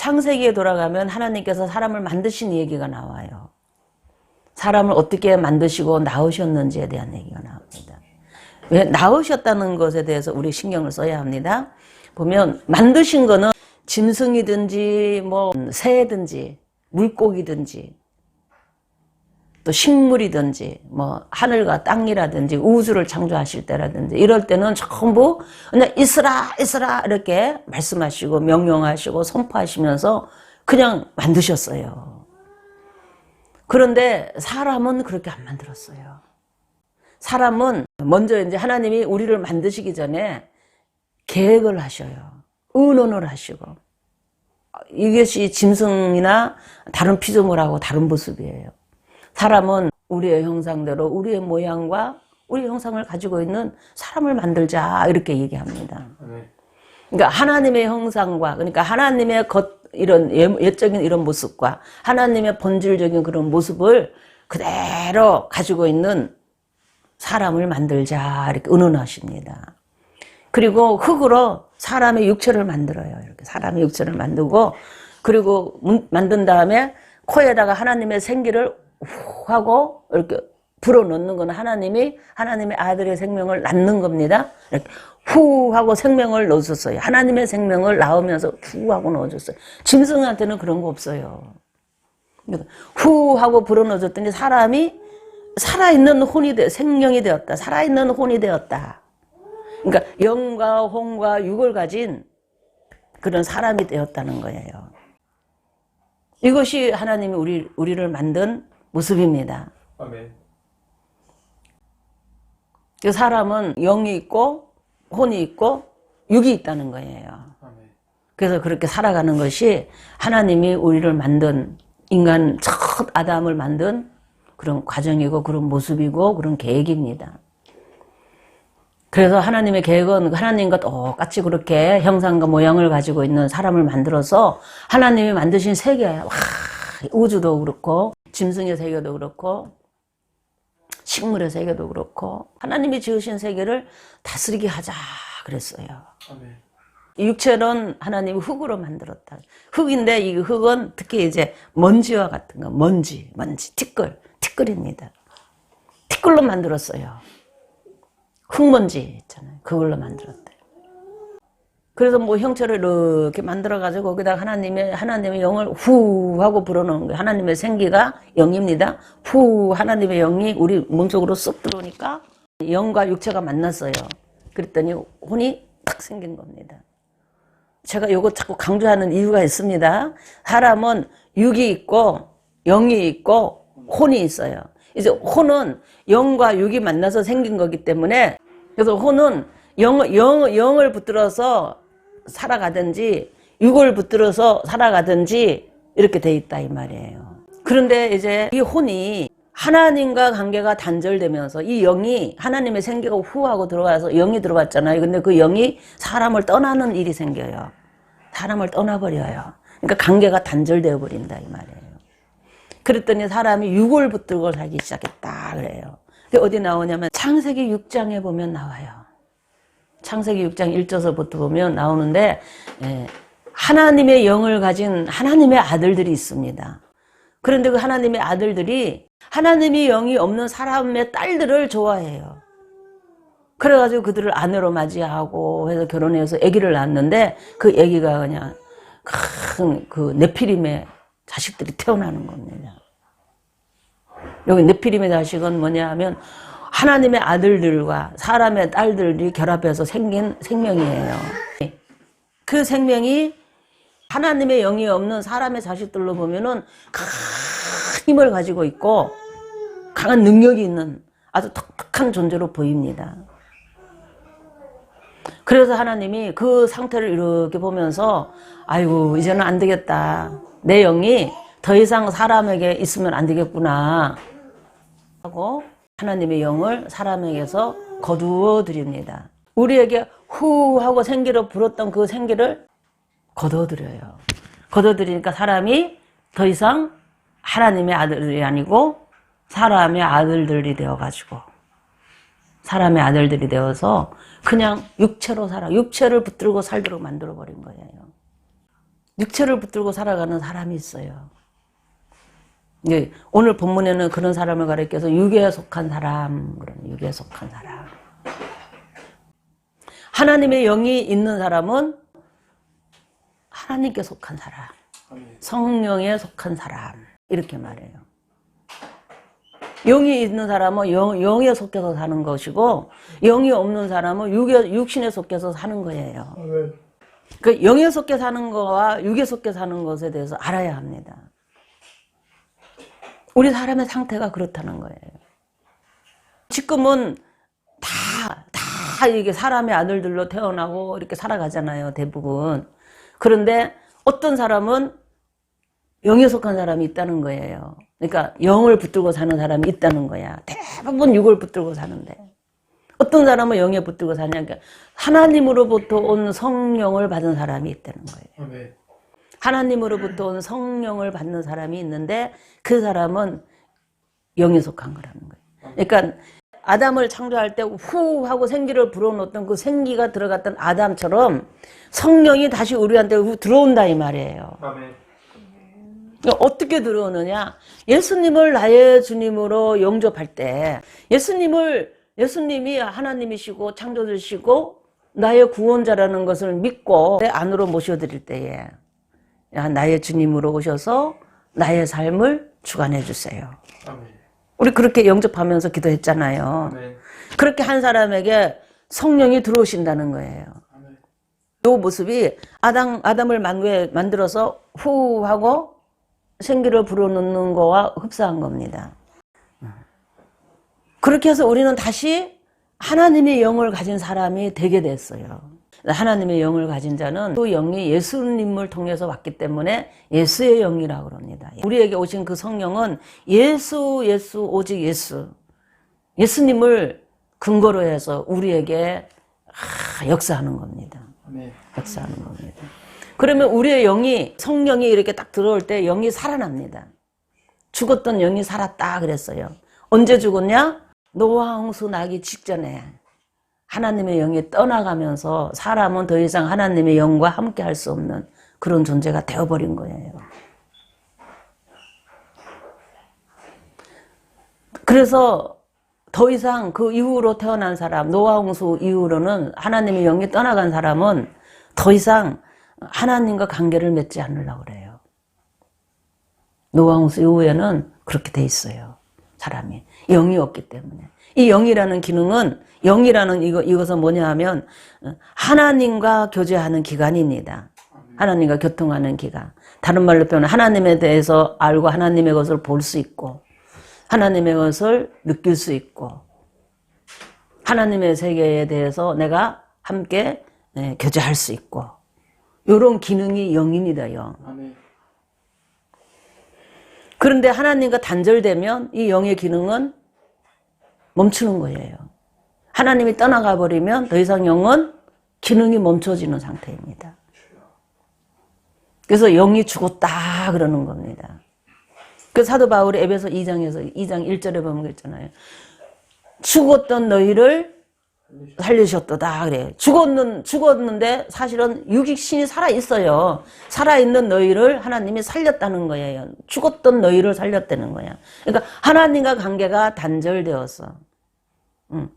창세기에 돌아가면 하나님께서 사람을 만드신 얘기가 나와요. 사람을 어떻게 만드시고 낳으셨는지에 대한 얘기가 나옵니다. 왜 낳으셨다는 것에 대해서 우리 신경을 써야 합니다. 보면 만드신 거는 짐승이든지 뭐 새든지 물고기든지 또 식물이든지 뭐 하늘과 땅이라든지 우주를 창조하실 때라든지 이럴 때는 전부 그냥 있으라 있으라 이렇게 말씀하시고 명령하시고 선포하시면서 그냥 만드셨어요. 그런데 사람은 그렇게 안 만들었어요. 사람은 먼저 이제 하나님이 우리를 만드시기 전에 계획을 하셔요. 의논을 하시고. 이것이 짐승이나 다른 피조물하고 다른 모습이에요. 사람은 우리의 형상대로 우리의 모양과 우리 형상을 가지고 있는 사람을 만들자 이렇게 얘기합니다. 그러니까 하나님의 형상과 그러니까 하나님의 이런 예적인 이런 모습과 하나님의 본질적인 그런 모습을 그대로 가지고 있는 사람을 만들자 이렇게 의논하십니다. 그리고 흙으로 사람의 육체를 만들어요. 이렇게 사람의 육체를 만들고 그리고 만든 다음에 코에다가 하나님의 생기를 후 하고 이렇게 불어넣는 건 하나님의 아들의 생명을 낳는 겁니다. 이렇게 후 하고 생명을 넣어줬어요. 하나님의 생명을 낳으면서 후 하고 넣어줬어요. 짐승한테는 그런 거 없어요. 후 하고 불어넣어줬더니 사람이 살아있는 혼이 생명이 되었다. 살아있는 혼이 되었다. 그러니까 영과 혼과 육을 가진 그런 사람이 되었다는 거예요. 이것이 하나님이 우리를 만든 모습입니다. 아멘. 그 사람은 영이 있고 혼이 있고 육이 있다는 거예요. 아멘. 그래서 그렇게 살아가는 것이 하나님이 우리를 만든 인간 첫 아담을 만든 그런 과정이고 그런 모습이고 그런 계획입니다. 그래서 하나님의 계획은 하나님과 똑같이 그렇게 형상과 모양을 가지고 있는 사람을 만들어서 하나님이 만드신 세계, 우주도 그렇고 짐승의 세계도 그렇고 식물의 세계도 그렇고 하나님이 지으신 세계를 다스리게 하자 그랬어요. 아멘. 육체는 하나님이 흙으로 만들었다. 흙인데 이 흙은 특히 이제 먼지와 같은 거, 먼지, 티끌입니다. 티끌로 만들었어요. 흙먼지 있잖아요. 그걸로 만들었대요. 그래서 뭐 형체를 이렇게 만들어가지고 거기다가 하나님의 영을 후 하고 불어넣은 거예요. 하나님의 생기가 영입니다. 후 하나님의 영이 우리 몸속으로 쏙 들어오니까 영과 육체가 만났어요. 그랬더니 혼이 탁 생긴 겁니다. 제가 이거 자꾸 강조하는 이유가 있습니다. 사람은 육이 있고 영이 있고 혼이 있어요. 이제 혼은 영과 육이 만나서 생긴 거기 때문에 그래서 혼은 영을 붙들어서 살아가든지 육을 붙들어서 살아가든지 이렇게 돼 있다 이 말이에요. 그런데 이제 이 혼이 하나님과 관계가 단절되면서 이 영이 하나님의 생기가 후하고 들어와서 영이 들어왔잖아요. 근데 그 영이 사람을 떠나는 일이 생겨요. 사람을 떠나버려요. 그러니까 관계가 단절되어 버린다 이 말이에요. 그랬더니 사람이 육을 붙들고 살기 시작했다 그래요. 어디 나오냐면 창세기 6장에 보면 나와요. 창세기 6장 1절서부터 보면 나오는데 하나님의 영을 가진 하나님의 아들들이 있습니다. 그런데 그 하나님의 아들들이 하나님의 영이 없는 사람의 딸들을 좋아해요. 그래가지고 그들을 아내로 맞이하고 해서 결혼해서 아기를 낳았는데 그 아기가 그냥 큰 그 네피림의 자식들이 태어나는 겁니다. 여기 네피림의 자식은 뭐냐 하면 하나님의 아들들과 사람의 딸들이 결합해서 생긴 생명이에요. 그 생명이 하나님의 영이 없는 사람의 자식들로 보면은 큰 힘을 가지고 있고 강한 능력이 있는 아주 독특한 존재로 보입니다. 그래서 하나님이 그 상태를 이렇게 보면서 아이고 이제는 안 되겠다. 내 영이 더 이상 사람에게 있으면 안 되겠구나 하고 하나님의 영을 사람에게서 거두어 드립니다. 우리에게 후 하고 생기를 불었던 그 생기를 거두어 드려요. 거두어 드리니까 사람이 더 이상 하나님의 아들이 아니고 사람의 아들들이 되어가지고 사람의 아들들이 되어서 그냥 육체로 육체를 붙들고 살도록 만들어버린 거예요. 육체를 붙들고 살아가는 사람이 있어요. 오늘 본문에는 그런 사람을 가리켜서 육에 속한 사람, 그런 육에 속한 사람. 하나님의 영이 있는 사람은 하나님께 속한 사람, 성령에 속한 사람, 이렇게 말해요. 영이 있는 사람은 영에 속해서 사는 것이고, 영이 없는 사람은 육신에 속해서 사는 거예요. 그 영에 속해 사는 거와 육에 속해 사는 것에 대해서 알아야 합니다. 우리 사람의 상태가 그렇다는 거예요. 지금은 다 이게 사람의 아들들로 태어나고 이렇게 살아가잖아요, 대부분. 그런데 어떤 사람은 영에 속한 사람이 있다는 거예요. 그러니까 영을 붙들고 사는 사람이 있다는 거야. 대부분 육을 붙들고 사는데. 어떤 사람은 영에 붙들고 사냐니까 하나님으로부터 온 성령을 받은 사람이 있다는 거예요. 하나님으로부터 온 성령을 받는 사람이 있는데 그 사람은 영에 속한 거라는 거예요. 그러니까 아담을 창조할 때 후 하고 생기를 불어넣었던 그 생기가 들어갔던 아담처럼 성령이 다시 우리한테 들어온다 이 말이에요. 아멘. 어떻게 들어오느냐? 예수님을 나의 주님으로 영접할 때 예수님이 하나님이시고 창조주시고 나의 구원자라는 것을 믿고 내 안으로 모셔드릴 때에 나의 주님으로 오셔서 나의 삶을 주관해 주세요. 아멘. 우리 그렇게 영접하면서 기도했잖아요. 아멘. 그렇게 한 사람에게 성령이 들어오신다는 거예요. 아멘. 이 모습이 아담을 만들어서 후 하고 생기를 불어넣는 거와 흡사한 겁니다. 그렇게 해서 우리는 다시 하나님의 영을 가진 사람이 되게 됐어요. 하나님의 영을 가진 자는 그 영이 예수님을 통해서 왔기 때문에 예수의 영이라고 그럽니다. 우리에게 오신 그 성령은 예수, 오직 예수. 예수님을 근거로 해서 우리에게 역사하는 겁니다. 역사하는 겁니다. 그러면 우리의 영이, 성령이 이렇게 딱 들어올 때 영이 살아납니다. 죽었던 영이 살았다 그랬어요. 언제 죽었냐? 노아 홍수 나기 직전에 하나님의 영이 떠나가면서 사람은 더 이상 하나님의 영과 함께 할 수 없는 그런 존재가 되어버린 거예요. 그래서 더 이상 그 이후로 태어난 사람, 노아 홍수 이후로는 하나님의 영이 떠나간 사람은 더 이상 하나님과 관계를 맺지 않으려고 그래요. 노아 홍수 이후에는 그렇게 돼 있어요. 사람이. 영이 없기 때문에. 이 영이라는 기능은, 영이라는 이것은 뭐냐 하면 하나님과 교제하는 기관입니다. 하나님과 교통하는 기관. 다른 말로 표현하면 하나님에 대해서 알고 하나님의 것을 볼 수 있고 하나님의 것을 느낄 수 있고 하나님의 세계에 대해서 내가 함께 교제할 수 있고 이런 기능이 영입니다. 영. 그런데 하나님과 단절되면 이 영의 기능은 멈추는 거예요. 하나님이 떠나가 버리면 더 이상 영은 기능이 멈춰지는 상태입니다. 그래서 영이 죽었다 그러는 겁니다. 그 사도 바울이 에베소 2장 1절에 보면 그랬잖아요. 죽었던 너희를 살리셨도다 그래요. 죽었는데 사실은 육신이 살아있어요. 살아있는 너희를 하나님이 살렸다는 거예요. 죽었던 너희를 살렸다는 거야. 그러니까 하나님과 관계가 단절되었어.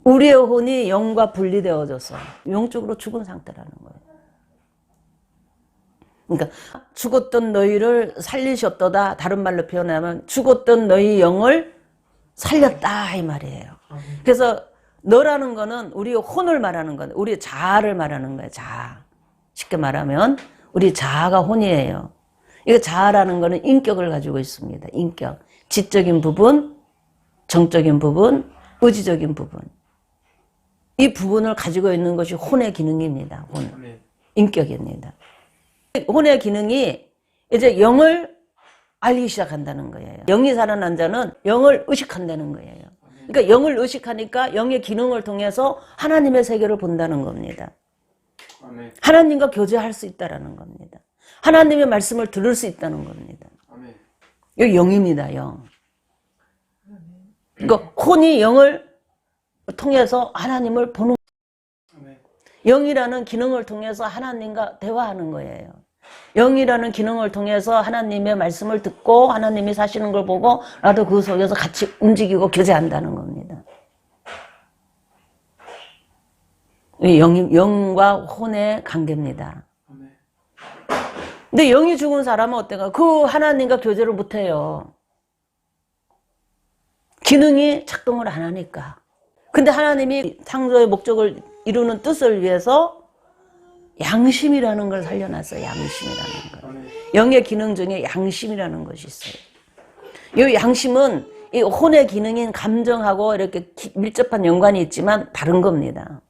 우리의 혼이 영과 분리되어져서 영적으로 죽은 상태라는 거예요. 그러니까 죽었던 너희를 살리셨도다. 다른 말로 표현하면 죽었던 너희 영을 살렸다 이 말이에요. 그래서 너라는 거는 우리의 혼을 말하는 거예요. 우리의 자아를 말하는 거예요. 자아. 쉽게 말하면 우리 자아가 혼이에요. 이거 자아라는 거는 인격을 가지고 있습니다. 인격. 지적인 부분, 정적인 부분, 의지적인 부분. 이 부분을 가지고 있는 것이 혼의 기능입니다. 혼. 인격입니다. 혼의 기능이 이제 영을 알기 시작한다는 거예요. 영이 살아난 자는 영을 의식한다는 거예요. 그러니까 영을 의식하니까 영의 기능을 통해서 하나님의 세계를 본다는 겁니다. 하나님과 교제할 수 있다는 겁니다. 하나님의 말씀을 들을 수 있다는 겁니다. 이거 영입니다. 영. 그러니까 혼이 영을 통해서 하나님을 보는 영이라는 기능을 통해서 하나님과 대화하는 거예요. 영이라는 기능을 통해서 하나님의 말씀을 듣고 하나님이 사시는 걸 보고 나도 그 속에서 같이 움직이고 교제한다는 겁니다. 영과 혼의 관계입니다. 근데 영이 죽은 사람은 어때가? 그 하나님과 교제를 못해요. 기능이 작동을 안 하니까. 근데 하나님이 창조의 목적을 이루는 뜻을 위해서 양심이라는 걸 살려놨어요. 양심이라는 걸. 영의 기능 중에 양심이라는 것이 있어요. 이 양심은 이 혼의 기능인 감정하고 이렇게 밀접한 연관이 있지만 다른 겁니다.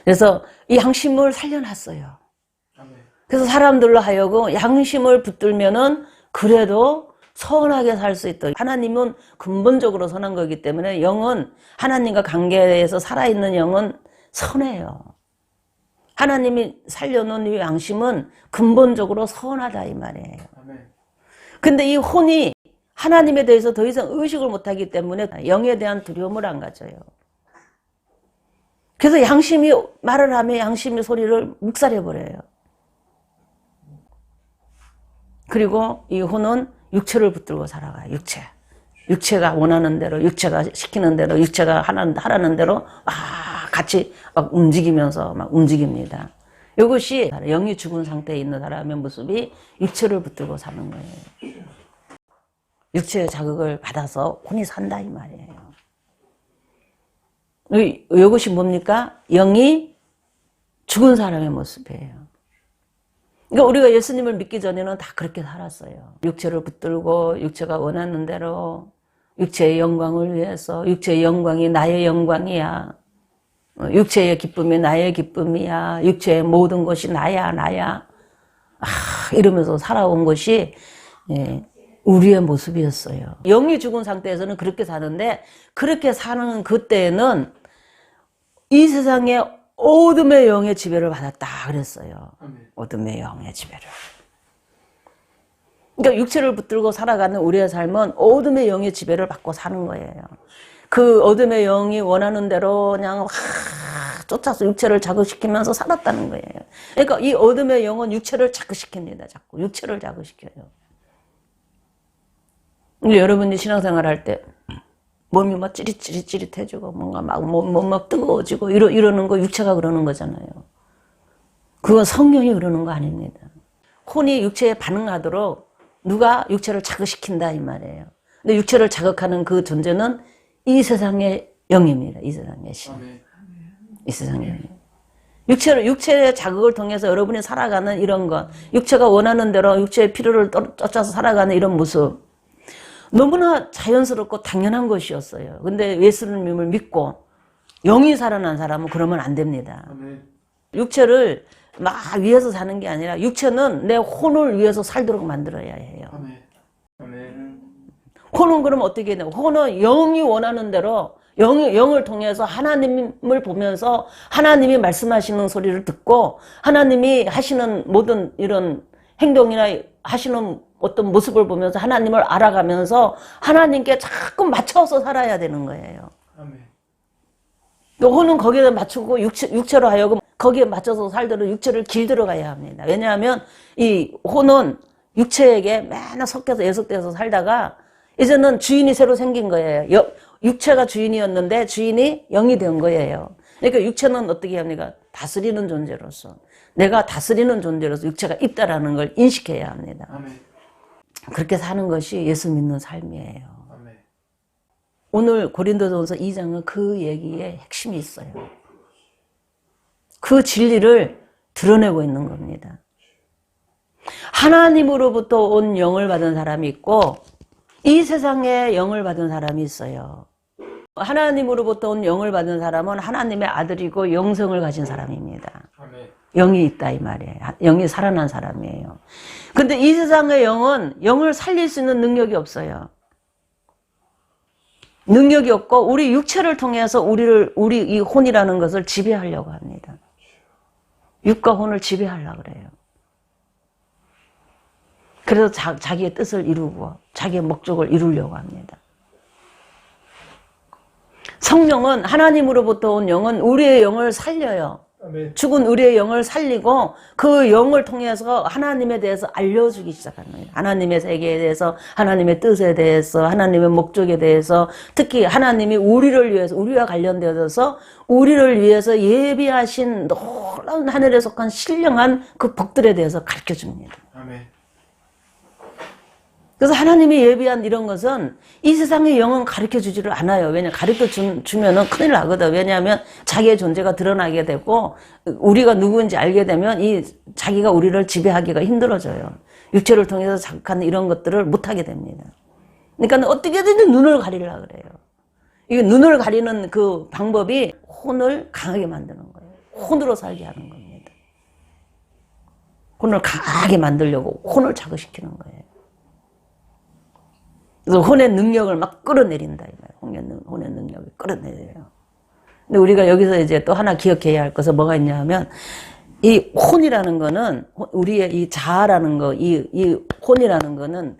그래서 이 양심을 살려놨어요. 그래서 사람들로 하여금 양심을 붙들면은 그래도 선하게 살 수 있도록. 하나님은 근본적으로 선한 거기 때문에 영은 하나님과 관계에서 살아있는 영은 선해요. 하나님이 살려놓은 이 양심은 근본적으로 선하다 이 말이에요. 근데 이 혼이 하나님에 대해서 더 이상 의식을 못하기 때문에 영에 대한 두려움을 안 가져요. 그래서 양심이 말을 하면 양심의 소리를 묵살해버려요. 그리고 이 혼은 육체를 붙들고 살아가요. 육체가 원하는 대로, 육체가 시키는 대로, 육체가 하라는 대로 같이 막 움직이면서 막 움직입니다. 이것이 영이 죽은 상태에 있는 사람의 모습이 육체를 붙들고 사는 거예요. 육체의 자극을 받아서 혼이 산다 이 말이에요. 이것이 뭡니까? 영이 죽은 사람의 모습이에요. 그러니까 우리가 예수님을 믿기 전에는 다 그렇게 살았어요. 육체를 붙들고 육체가 원하는 대로 육체의 영광을 위해서 육체의 영광이 나의 영광이야. 육체의 기쁨이 나의 기쁨이야. 육체의 모든 것이 나야. 이러면서 살아온 것이 우리의 모습이었어요. 영이 죽은 상태에서는 그렇게 사는데 그렇게 사는 그때는 이 세상에 어둠의 영의 지배를 받았다 그랬어요. 어둠의 영의 지배를. 그러니까 육체를 붙들고 살아가는 우리의 삶은 어둠의 영의 지배를 받고 사는 거예요. 그 어둠의 영이 원하는 대로 그냥 쫓아서 육체를 자극시키면서 살았다는 거예요. 그러니까 이 어둠의 영은 육체를 자극시킵니다. 자꾸 육체를 자극시켜요. 여러분이 신앙생활 할 때 몸이 막 찌릿찌릿해지고 뭔가 막 뜨거워지고 이러는 거 육체가 그러는 거잖아요. 그건 성령이 그러는 거 아닙니다. 혼이 육체에 반응하도록 누가 육체를 자극시킨다 이 말이에요. 근데 육체를 자극하는 그 존재는 이 세상의 영입니다. 이 세상의 신. 이 세상의 영. 육체의 자극을 통해서 여러분이 살아가는 이런 것, 육체가 원하는 대로 육체의 필요를 쫓아서 살아가는 이런 모습. 너무나 자연스럽고 당연한 것이었어요. 근데 예수님을 믿고 영이 살아난 사람은 그러면 안 됩니다. 육체를 막 위해서 사는 게 아니라 육체는 내 혼을 위해서 살도록 만들어야 해요. 혼은 그럼 어떻게 해야 돼요? 혼은 영이 원하는 대로 영을 통해서 하나님을 보면서 하나님이 말씀하시는 소리를 듣고 하나님이 하시는 모든 이런 행동이나 하시는 어떤 모습을 보면서 하나님을 알아가면서 하나님께 자꾸 맞춰서 살아야 되는 거예요. 혼은 거기에 맞추고 육체로 하여금 거기에 맞춰서 살도록 육체를 길들어 가야 합니다. 왜냐하면 이 혼은 육체에게 맨날 섞여서 예속돼서 살다가 이제는 주인이 새로 생긴 거예요. 육체가 주인이었는데 주인이 영이 된 거예요. 그러니까 육체는 어떻게 합니까? 다스리는 존재로서 내가 다스리는 존재로서 육체가 있다라는 걸 인식해야 합니다. 그렇게 사는 것이 예수 믿는 삶이에요. 오늘 고린도전서 2장은 그 얘기에 핵심이 있어요. 그 진리를 드러내고 있는 겁니다. 하나님으로부터 온 영을 받은 사람이 있고 이 세상에 영을 받은 사람이 있어요. 하나님으로부터 온 영을 받은 사람은 하나님의 아들이고 영성을 가진 사람입니다. 영이 있다 이 말이에요. 영이 살아난 사람이에요. 근데 이 세상의 영은 영을 살릴 수 있는 능력이 없어요. 능력이 없고 우리 육체를 통해서 우리 이 혼이라는 것을 지배하려고 합니다. 육과 혼을 지배하려고 그래요. 그래서 자기의 뜻을 이루고 자기의 목적을 이루려고 합니다. 성령은 하나님으로부터 온 영은 우리의 영을 살려요. 아멘. 죽은 우리의 영을 살리고 그 영을 통해서 하나님에 대해서 알려주기 시작하는 거예요. 하나님의 세계에 대해서, 하나님의 뜻에 대해서, 하나님의 목적에 대해서, 특히 하나님이 우리를 위해서, 우리와 관련되어서 우리를 위해서 예비하신 놀라운 하늘에 속한 신령한 그 복들에 대해서 가르쳐줍니다. 아멘. 그래서 하나님이 예비한 이런 것은 이 세상의 영은 가르쳐 주지를 않아요. 왜냐하면 가르쳐 주면은 큰일 나거든. 왜냐하면 자기의 존재가 드러나게 되고 우리가 누구인지 알게 되면 이 자기가 우리를 지배하기가 힘들어져요. 육체를 통해서 자극하는 이런 것들을 못하게 됩니다. 그러니까 어떻게든 눈을 가리려고 그래요. 이 눈을 가리는 그 방법이 혼을 강하게 만드는 거예요. 혼으로 살게 하는 겁니다. 혼을 강하게 만들려고 혼을 자극시키는 거예요. 그래서 혼의 능력을 막 끌어내린다. 혼의 능력을 끌어내려요. 근데 우리가 여기서 이제 또 하나 기억해야 할 것은 뭐가 있냐면, 이 혼이라는 거는, 우리의 이 자아라는 거, 이 혼이라는 거는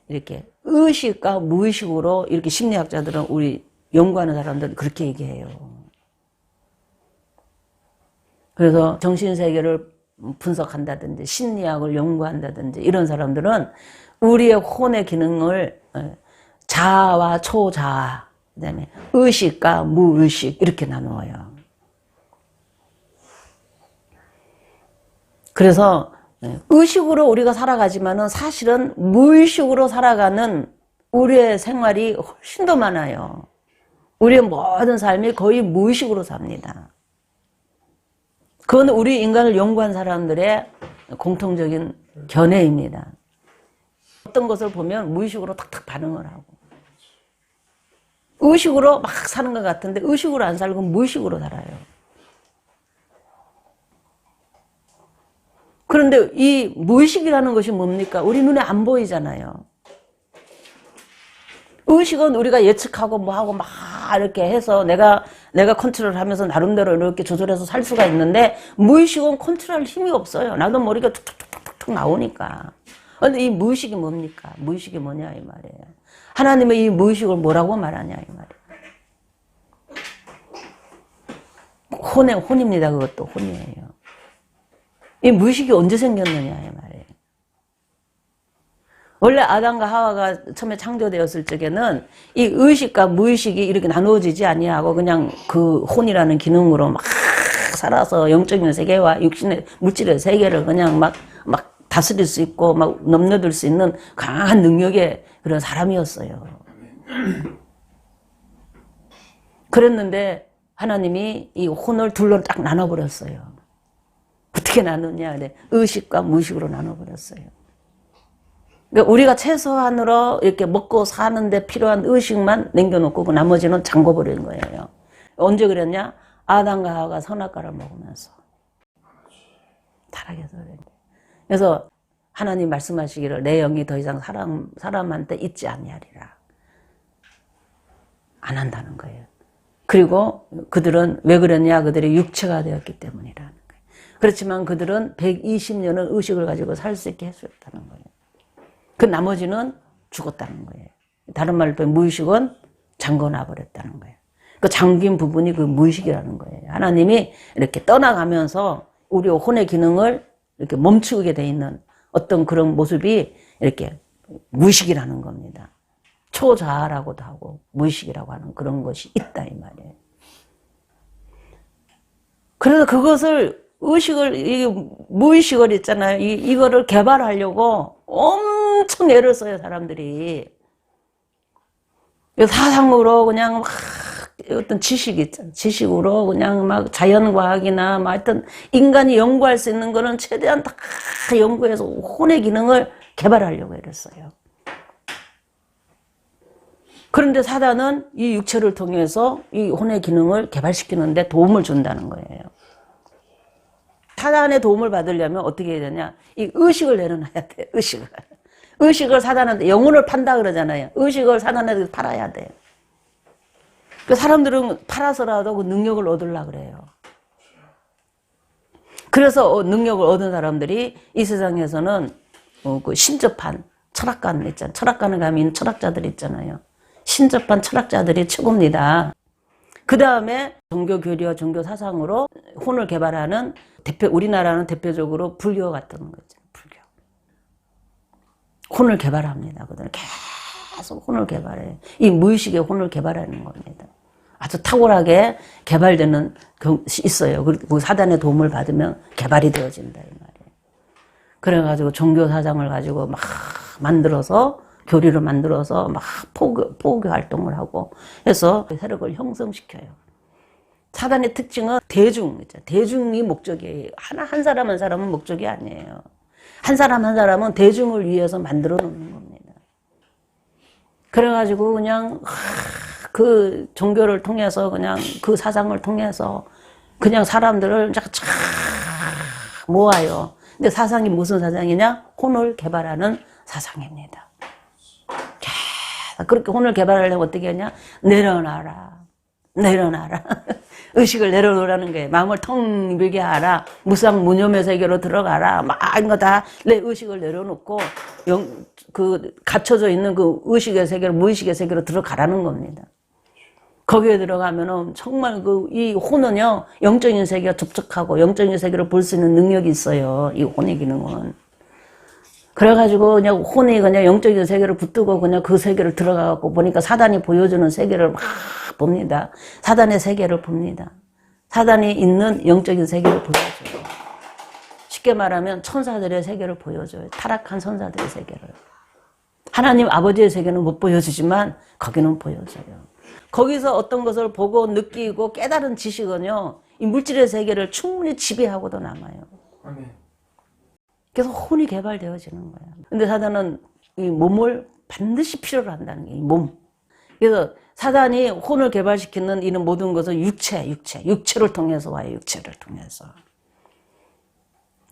이렇게 의식과 무의식으로 이렇게 심리학자들은 우리 연구하는 사람들은 그렇게 얘기해요. 그래서 정신세계를 분석한다든지 심리학을 연구한다든지 이런 사람들은 우리의 혼의 기능을 자아와 초자아, 그다음에 의식과 무의식 이렇게 나누어요. 그래서 의식으로 우리가 살아가지만은 사실은 무의식으로 살아가는 우리의 생활이 훨씬 더 많아요. 우리의 모든 삶이 거의 무의식으로 삽니다. 그건 우리 인간을 연구한 사람들의 공통적인 견해입니다. 어떤 것을 보면 무의식으로 탁탁 반응을 하고 의식으로 막 사는 것 같은데 의식으로 안 살고 무의식으로 살아요. 그런데 이 무의식이라는 것이 뭡니까? 우리 눈에 안 보이잖아요. 의식은 우리가 예측하고 뭐하고 막 이렇게 해서 내가 컨트롤하면서 나름대로 이렇게 조절해서 살 수가 있는데 무의식은 컨트롤할 힘이 없어요. 나도 모르게 툭툭툭툭 나오니까. 근데 이 무의식이 뭡니까? 무의식이 뭐냐 이 말이에요. 하나님의 이 무의식을 뭐라고 말하냐 이 말이에요. 혼입니다. 그것도 혼이에요. 이 무의식이 언제 생겼느냐 이 말이에요. 원래 아담과 하와가 처음에 창조되었을 적에는 이 의식과 무의식이 이렇게 나누어지지 아니하고 그냥 그 혼이라는 기능으로 막 살아서 영적인 세계와 육신의 물질의 세계를 그냥 막 다스릴 수 있고 막 넘나들 수 있는 강한 능력의 그런 사람이었어요. 그랬는데 하나님이 이 혼을 둘로 딱 나눠버렸어요. 어떻게 나누냐? 의식과 무의식으로 나눠버렸어요. 그러니까 우리가 최소한으로 이렇게 먹고 사는데 필요한 의식만 남겨놓고 그 나머지는 잠궈버린 거예요. 언제 그랬냐? 아담과 하와가 선악과를 먹으면서 타락해서 그랬는데. 그래서 하나님 말씀하시기를 내 영이 더 이상 사람한테 있지 아니하리라. 안 한다는 거예요. 그리고 그들은 왜 그랬냐? 그들이 육체가 되었기 때문이라는 거예요. 그렇지만 그들은 120년을 의식을 가지고 살 수 있게 해줬다는 거예요. 그 나머지는 죽었다는 거예요. 다른 말로 무의식은 잠궈놔버렸다는 거예요. 그 잠긴 부분이 그 무의식이라는 거예요. 하나님이 이렇게 떠나가면서 우리 혼의 기능을 이렇게 멈추게 돼 있는 어떤 그런 모습이 이렇게 무의식이라는 겁니다. 초자아라고도 하고 무의식이라고 하는 그런 것이 있다 이 말이에요. 그래서 그것을 무의식을 있잖아요. 이거를 개발하려고 엄청 애를 써요, 사람들이. 사상으로 그냥 막 어떤 지식이 있잖아요. 지식으로 그냥 막 자연과학이나 막 하여튼 인간이 연구할 수 있는 거는 최대한 다 연구해서 혼의 기능을 개발하려고 애를 써요. 그런데 사단은 이 육체를 통해서 이 혼의 기능을 개발시키는데 도움을 준다는 거예요. 사단의 도움을 받으려면 어떻게 해야 되냐? 이 의식을 내려놔야 돼, 의식을. 의식을 사단한테, 영혼을 판다 그러잖아요. 의식을 사단한테 팔아야 돼. 그 사람들은 팔아서라도 그 능력을 얻으려고 그래요. 그래서 능력을 얻은 사람들이 이 세상에서는 그 신접한 철학관 있잖아요. 철학관에 가면 철학자들 있잖아요. 신접한 철학자들이 최고입니다. 그 다음에 종교 교리와 종교 사상으로 혼을 개발하는 우리나라는 대표적으로 불교 같은 거죠. 불교. 혼을 개발합니다. 그들은 계속 혼을 개발해요. 이 무의식의 혼을 개발하는 겁니다. 아주 탁월하게 개발되는 것이 있어요. 그리고 사단의 도움을 받으면 개발이 되어진다, 이 말이에요. 그래가지고 종교 사상을 가지고 막 만들어서, 교리를 만들어서 막 포교 활동을 하고 해서 세력을 형성시켜요. 사단의 특징은 대중이 목적이에요. 한 사람 한 사람은 목적이 아니에요. 한 사람 한 사람은 대중을 위해서 만들어 놓는 겁니다. 그래가지고 그냥 그 종교를 통해서 그냥 그 사상을 통해서 그냥 사람들을 쫙 모아요. 근데 사상이 무슨 사상이냐? 혼을 개발하는 사상입니다. 그렇게 혼을 개발하려면 어떻게 하냐? 내려놔라. 의식을 내려놓으라는 거예요. 마음을 텅 비게 하라. 무상무념의 세계로 들어가라. 막 이거 다 내 의식을 내려놓고 갇혀져 있는 그 의식의 세계로, 무의식의 세계로 들어가라는 겁니다. 거기에 들어가면은 정말 이 혼은요, 영적인 세계와 접촉하고 영적인 세계를 볼 수 있는 능력이 있어요. 이 혼의 기능은. 그래가지고 그냥 혼이 그냥 영적인 세계를 붙들고 그냥 그 세계를 들어가고 보니까 사단이 보여주는 세계를 막 봅니다. 사단의 세계를 봅니다. 사단이 있는 영적인 세계를 보여줘요. 쉽게 말하면 천사들의 세계를 보여줘요. 타락한 천사들의 세계를. 하나님 아버지의 세계는 못 보여주지만 거기는 보여줘요. 거기서 어떤 것을 보고 느끼고 깨달은 지식은요, 이 물질의 세계를 충분히 지배하고도 남아요. 아멘. 그래서 혼이 개발되어지는 거야. 근데 사단은 이 몸을 반드시 필요로 한다는 게 이 몸. 그래서 사단이 혼을 개발시키는 이런 모든 것은 육체를 통해서 와요. 육체를 통해서.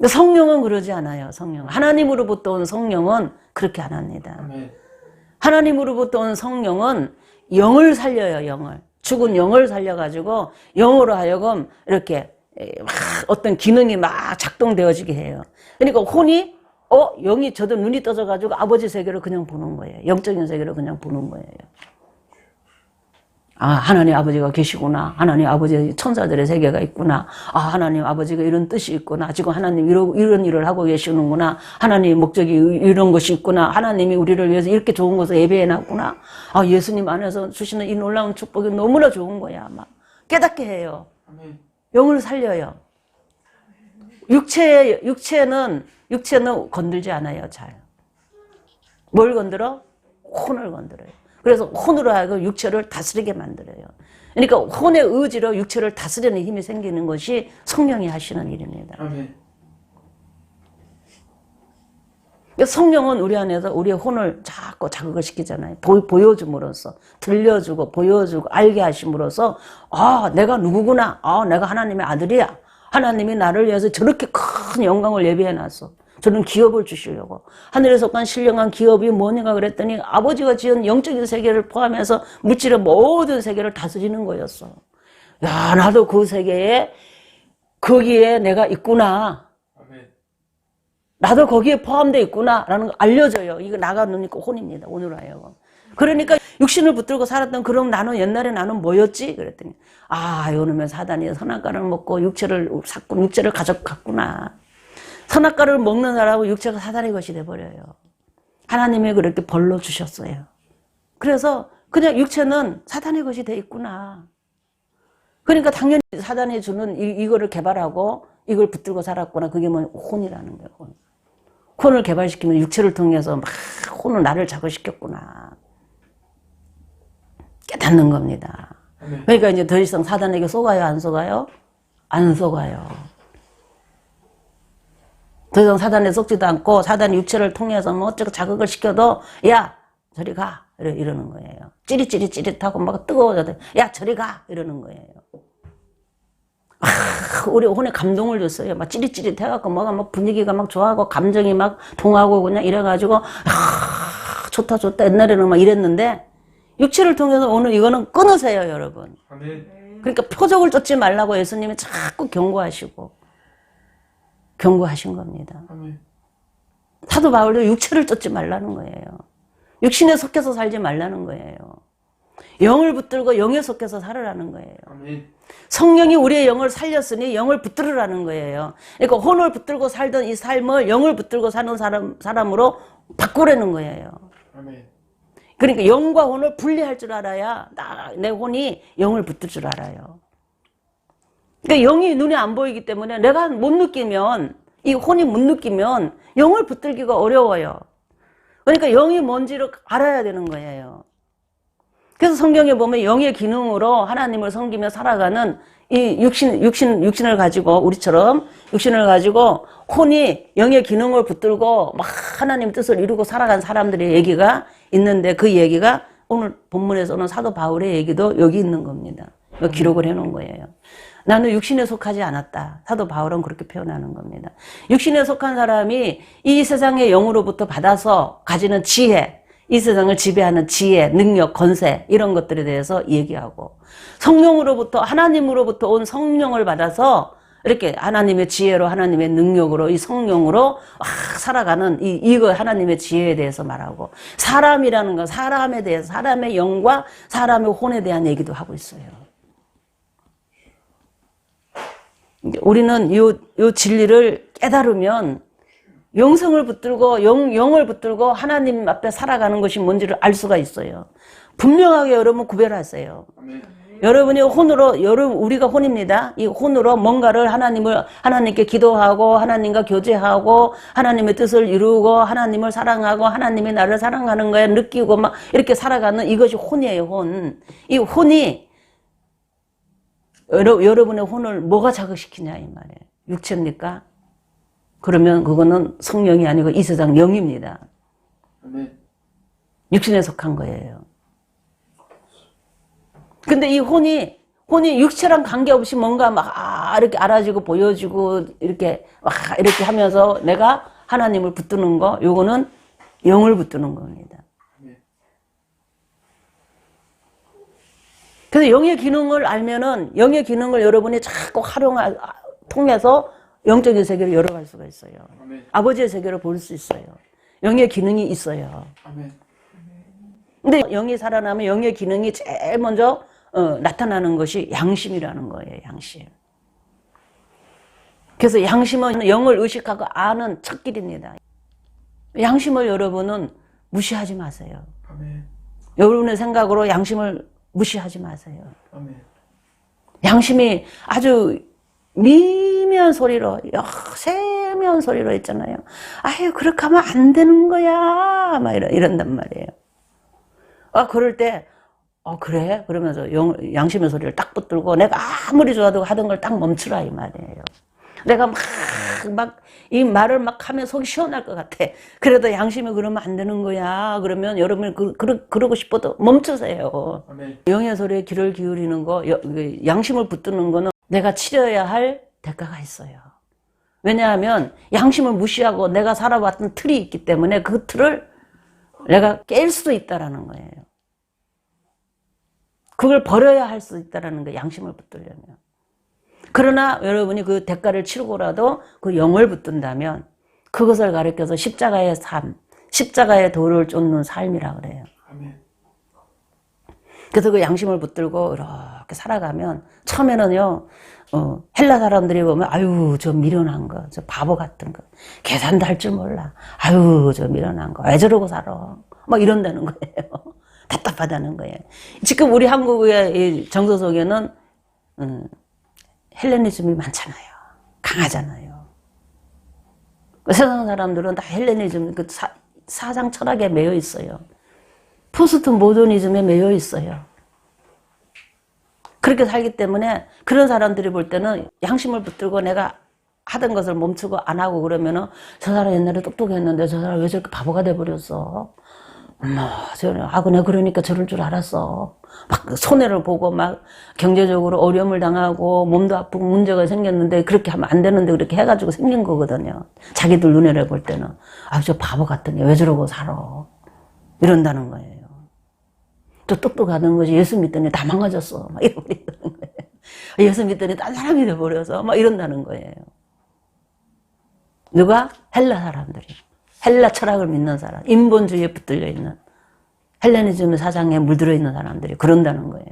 성령은 그러지 않아요. 성령. 하나님으로부터 온 성령은 그렇게 안 합니다. 하나님으로부터 온 성령은 영을 살려요. 영을. 죽은 영을 살려가지고 영으로 하여금 이렇게 막 어떤 기능이 막 작동되어지게 해요. 그러니까 혼이 영이 저도 눈이 떠져가지고 아버지 세계를 그냥 보는 거예요. 영적인 세계를 그냥 보는 거예요. 아, 하나님 아버지가 계시구나. 하나님 아버지 천사들의 세계가 있구나. 아, 하나님 아버지가 이런 뜻이 있구나. 지금 하나님 이런 일을 하고 계시는구나. 하나님 목적이 이런 것이 있구나. 하나님이 우리를 위해서 이렇게 좋은 것을 예배해 놨구나. 아, 예수님 안에서 주시는 이 놀라운 축복이 너무나 좋은 거야. 막 깨닫게 해요. 영을 살려요. 육체는 건들지 않아요. 잘. 뭘 건드려? 혼을 건드려요. 그래서 혼으로 하여금 육체를 다스리게 만들어요. 그러니까 혼의 의지로 육체를 다스리는 힘이 생기는 것이 성령이 하시는 일입니다. 아멘. 성령은 우리 안에서 우리의 혼을 자꾸 자극을 시키잖아요. 보여줌으로써, 들려주고 보여주고 알게 하심으로써 내가 누구구나. 내가 하나님의 아들이야. 하나님이 나를 위해서 저렇게 큰 영광을 예비해놨어. 저는 기업을 주시려고. 하늘에 속한 신령한 기업이 뭐냐가 그랬더니 아버지가 지은 영적인 세계를 포함해서 물질의 모든 세계를 다스리는 거였어. 야, 나도 그 세계에 거기에 내가 있구나. 나도 거기에 포함되어 있구나 라는 걸 알려줘요. 이거 나가 놓으니까 혼입니다. 오늘 하여금. 그러니까 육신을 붙들고 살았던 그럼 옛날에 나는 뭐였지? 그랬더니 이놈의 사단이 선악과를 먹고 육체를 가져갔구나. 선악과를 먹는 사람은 육체가 사단의 것이 돼버려요. 하나님이 그렇게 벌로 주셨어요. 그래서 그냥 육체는 사단의 것이 돼 있구나. 그러니까 당연히 사단이 주는 이거를 개발하고 이걸 붙들고 살았구나. 그게 뭐 혼이라는 거예요. 혼을 개발시키면 육체를 통해서 막 혼을 나를 자극시켰구나. 깨닫는 겁니다. 그러니까 이제 더 이상 사단에게 속아요, 안 속아요? 안 속아요. 더 이상 사단에 속지도 않고 사단이 육체를 통해서 뭐 어쩌고 자극을 시켜도 야 저리 가 이러는 거예요. 찌릿찌릿하고 막 뜨거워져도 야 저리 가 이러는 거예요. 우리 혼에 감동을 줬어요. 막 찌릿찌릿해갖고 뭐가 막 분위기가 막 좋아하고 감정이 막 동하고 그냥 이래가지고 좋다 옛날에는 막 이랬는데 육체를 통해서 오늘 이거는 끊으세요, 여러분. 아멘. 그러니까 표적을 쫓지 말라고 예수님이 자꾸 경고하신 겁니다. 아멘. 사도 바울도 육체를 쫓지 말라는 거예요. 육신에 속해서 살지 말라는 거예요. 영을 붙들고 영에 속해서 살으라는 거예요. 아멘. 성령이 우리의 영을 살렸으니 영을 붙들으라는 거예요. 그러니까 혼을 붙들고 살던 이 삶을 영을 붙들고 사는 사람으로 바꾸라는 거예요. 아멘. 그러니까 영과 혼을 분리할 줄 알아야 내 혼이 영을 붙들 줄 알아요. 그러니까 영이 눈에 안 보이기 때문에 내가 못 느끼면, 이 혼이 못 느끼면 영을 붙들기가 어려워요. 그러니까 영이 뭔지를 알아야 되는 거예요. 그래서 성경에 보면 영의 기능으로 하나님을 섬기며 살아가는 이 육신을 가지고, 우리처럼 육신을 가지고 혼이 영의 기능을 붙들고 막 하나님 뜻을 이루고 살아간 사람들의 얘기가 있는데, 그 얘기가 오늘 본문에서는 사도 바울의 얘기도 여기 있는 겁니다. 기록을 해놓은 거예요. 나는 육신에 속하지 않았다. 사도 바울은 그렇게 표현하는 겁니다. 육신에 속한 사람이 이 세상의 영으로부터 받아서 가지는 지혜, 이 세상을 지배하는 지혜, 능력, 권세, 이런 것들에 대해서 얘기하고, 성령으로부터, 하나님으로부터 온 성령을 받아서 이렇게 하나님의 지혜로, 하나님의 능력으로, 이 성령으로 살아가는 이거 하나님의 지혜에 대해서 말하고, 사람이라는 건 사람에 대해서, 사람의 영과 사람의 혼에 대한 얘기도 하고 있어요. 우리는 이 진리를 깨달으면 영성을 붙들고 영을 붙들고 하나님 앞에 살아가는 것이 뭔지를 알 수가 있어요. 분명하게 여러분 구별하세요. 아멘. 여러분이 혼으로, 우리가 혼입니다. 이 혼으로 뭔가를 하나님께 기도하고, 하나님과 교제하고, 하나님의 뜻을 이루고, 하나님을 사랑하고, 하나님이 나를 사랑하는 거에 느끼고 막 이렇게 살아가는 이것이 혼이에요, 혼. 이 혼이, 여러분의 혼을 뭐가 자극시키냐, 이 말이에요. 육체입니까? 그러면 그거는 성령이 아니고 이 세상 영입니다. 아멘. 육신에 속한 거예요. 근데 이 혼이 육체랑 관계없이 뭔가 막 이렇게 알아지고 보여지고 이렇게 하면서 내가 하나님을 붙드는 거, 요거는 영을 붙드는 겁니다. 그래서 영의 기능을 알면은, 영의 기능을 여러분이 자꾸 통해서 영적인 세계를 열어갈 수가 있어요. 아멘. 아버지의 세계를 볼 수 있어요. 영의 기능이 있어요. 아멘. 근데 영이 살아나면 영의 기능이 제일 먼저 나타나는 것이 양심이라는 거예요. 양심. 그래서 양심은 영을 의식하고 아는 첫 길입니다. 양심을 여러분은 무시하지 마세요. 아멘. 여러분의 생각으로 양심을 무시하지 마세요. 아멘. 양심이 아주 미미한 소리로, 세미한 소리로 있잖아요. 아유, 그렇게 하면 안 되는 거야. 막 이런단 말이에요. 그럴 때, 그래? 그러면서 양심의 소리를 딱 붙들고 내가 아무리 좋아도 하던 걸 딱 멈추라, 이 말이에요. 내가 이 말을 막 하면 속이 시원할 것 같아. 그래도 양심이 그러면 안 되는 거야. 그러면 여러분이 그러고 싶어도 멈추세요. 아멘. 영의 소리에 귀를 기울이는 거, 양심을 붙드는 거는 내가 치러야 할 대가가 있어요. 왜냐하면 양심을 무시하고 내가 살아왔던 틀이 있기 때문에 그 틀을 내가 깰 수도 있다라는 거예요. 그걸 버려야 할 수 있다라는 거예요. 양심을 붙들려면. 그러나 여러분이 그 대가를 치르고라도 그 영을 붙든다면 그것을 가리켜서 십자가의 삶, 십자가의 도를 쫓는 삶이라 그래요. 아멘. 그래서 그 양심을 붙들고 이렇게 살아가면 처음에는요, 헬라 사람들이 보면 아유 저 미련한 거, 저 바보 같은 거, 계산도 할 줄 몰라. 아유 저 미련한 거, 왜 저러고 살아? 막 이런다는 거예요. 답답하다는 거예요. 지금 우리 한국의 정서 속에는 헬레니즘이 많잖아요. 강하잖아요. 세상 사람들은 다 헬레니즘, 그 사상 철학에 매여 있어요. 포스트 모더니즘에 매여 있어요. 그렇게 살기 때문에 그런 사람들이 볼 때는 양심을 붙들고 내가 하던 것을 멈추고 안 하고 그러면은 저 사람 옛날에 똑똑했는데 저 사람 왜 저렇게 바보가 돼버렸어? 내가 그러니까 저럴 줄 알았어. 막 손해를 보고 막 경제적으로 어려움을 당하고 몸도 아프고 문제가 생겼는데 그렇게 하면 안 되는데 그렇게 해가지고 생긴 거거든요. 자기들 눈에 볼 때는 저 바보 같더니 왜 저러고 살아? 이런다는 거예요. 또 똑똑하던 것이 예수 믿더니 다 망가졌어. 막 이러는 거예요. 예수 믿더니 딴 사람이 돼버려서 막 이런다는 거예요. 누가? 헬라 사람들이. 헬라 철학을 믿는 사람. 인본주의에 붙들려 있는 헬레니즘 사상에 물들어 있는 사람들이 그런다는 거예요.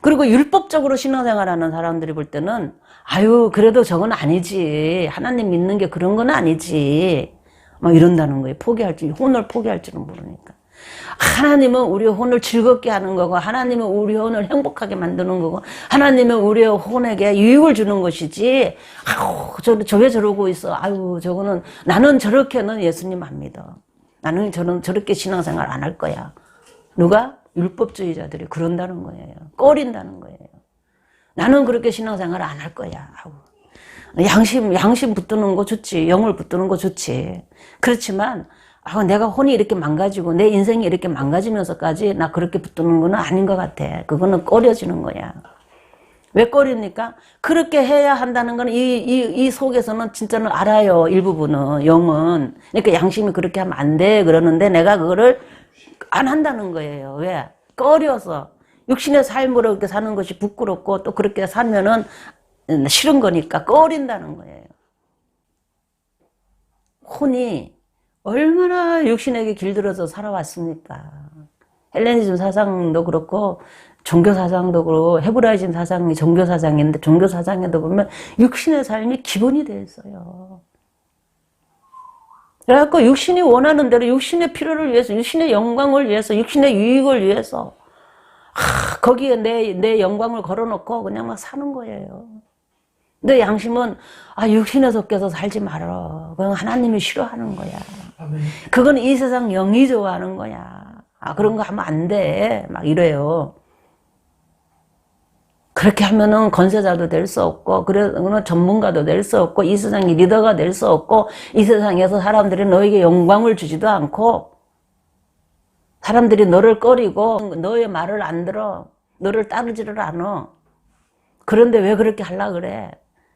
그리고 율법적으로 신앙생활하는 사람들이 볼 때는 아유 그래도 저건 아니지. 하나님 믿는 게 그런 건 아니지. 막 이런다는 거예요. 혼을 포기할 줄은 모르니까. 하나님은 우리의 혼을 즐겁게 하는 거고 하나님은 우리의 혼을 행복하게 만드는 거고 하나님은 우리의 혼에게 유익을 주는 것이지 아유 저 왜 저러고 있어. 아유 저거는 나는 저렇게는 예수님 안 믿어. 나는 저렇게 신앙생활 안 할 거야. 누가? 율법주의자들이 그런다는 거예요. 꺼린다는 거예요. 나는 그렇게 신앙생활 안 할 거야. 아우. 양심 붙드는 거 좋지. 영을 붙드는 거 좋지. 그렇지만 내가 혼이 이렇게 망가지고 내 인생이 이렇게 망가지면서까지 나 그렇게 붙드는 거는 아닌 것 같아. 그거는 꺼려지는 거야. 왜 꺼립니까? 그렇게 해야 한다는 건 이 속에서는 진짜는 알아요. 일부분은 영은. 그러니까 양심이 그렇게 하면 안 돼. 그러는데 내가 그거를 안 한다는 거예요. 왜? 꺼려서. 육신의 삶으로 그렇게 사는 것이 부끄럽고 또 그렇게 살면은 싫은 거니까 꺼린다는 거예요. 혼이 얼마나 육신에게 길들여서 살아왔습니까? 헬레니즘 사상도 그렇고 종교 사상도 그렇고 헤브라이즘 사상이 종교 사상인데 종교 사상에도 보면 육신의 삶이 기본이 되어 있어요. 그래갖고 육신이 원하는 대로 육신의 필요를 위해서 육신의 영광을 위해서 육신의 유익을 위해서 거기에 내 영광을 걸어놓고 그냥 막 사는 거예요. 근데 양심은 육신에 속해서 살지 말아. 그건 하나님이 싫어하는 거야. 아멘. 그건 이 세상 영이 좋아하는 거야. 그런 거 하면 안 돼. 막 이래요. 그렇게 하면은 권세자도 될 수 없고, 그러면 전문가도 될 수 없고, 이 세상의 리더가 될 수 없고, 이 세상에서 사람들이 너에게 영광을 주지도 않고, 사람들이 너를 꺼리고, 너의 말을 안 들어. 너를 따르지를 않아. 그런데 왜 그렇게 하려고 그래?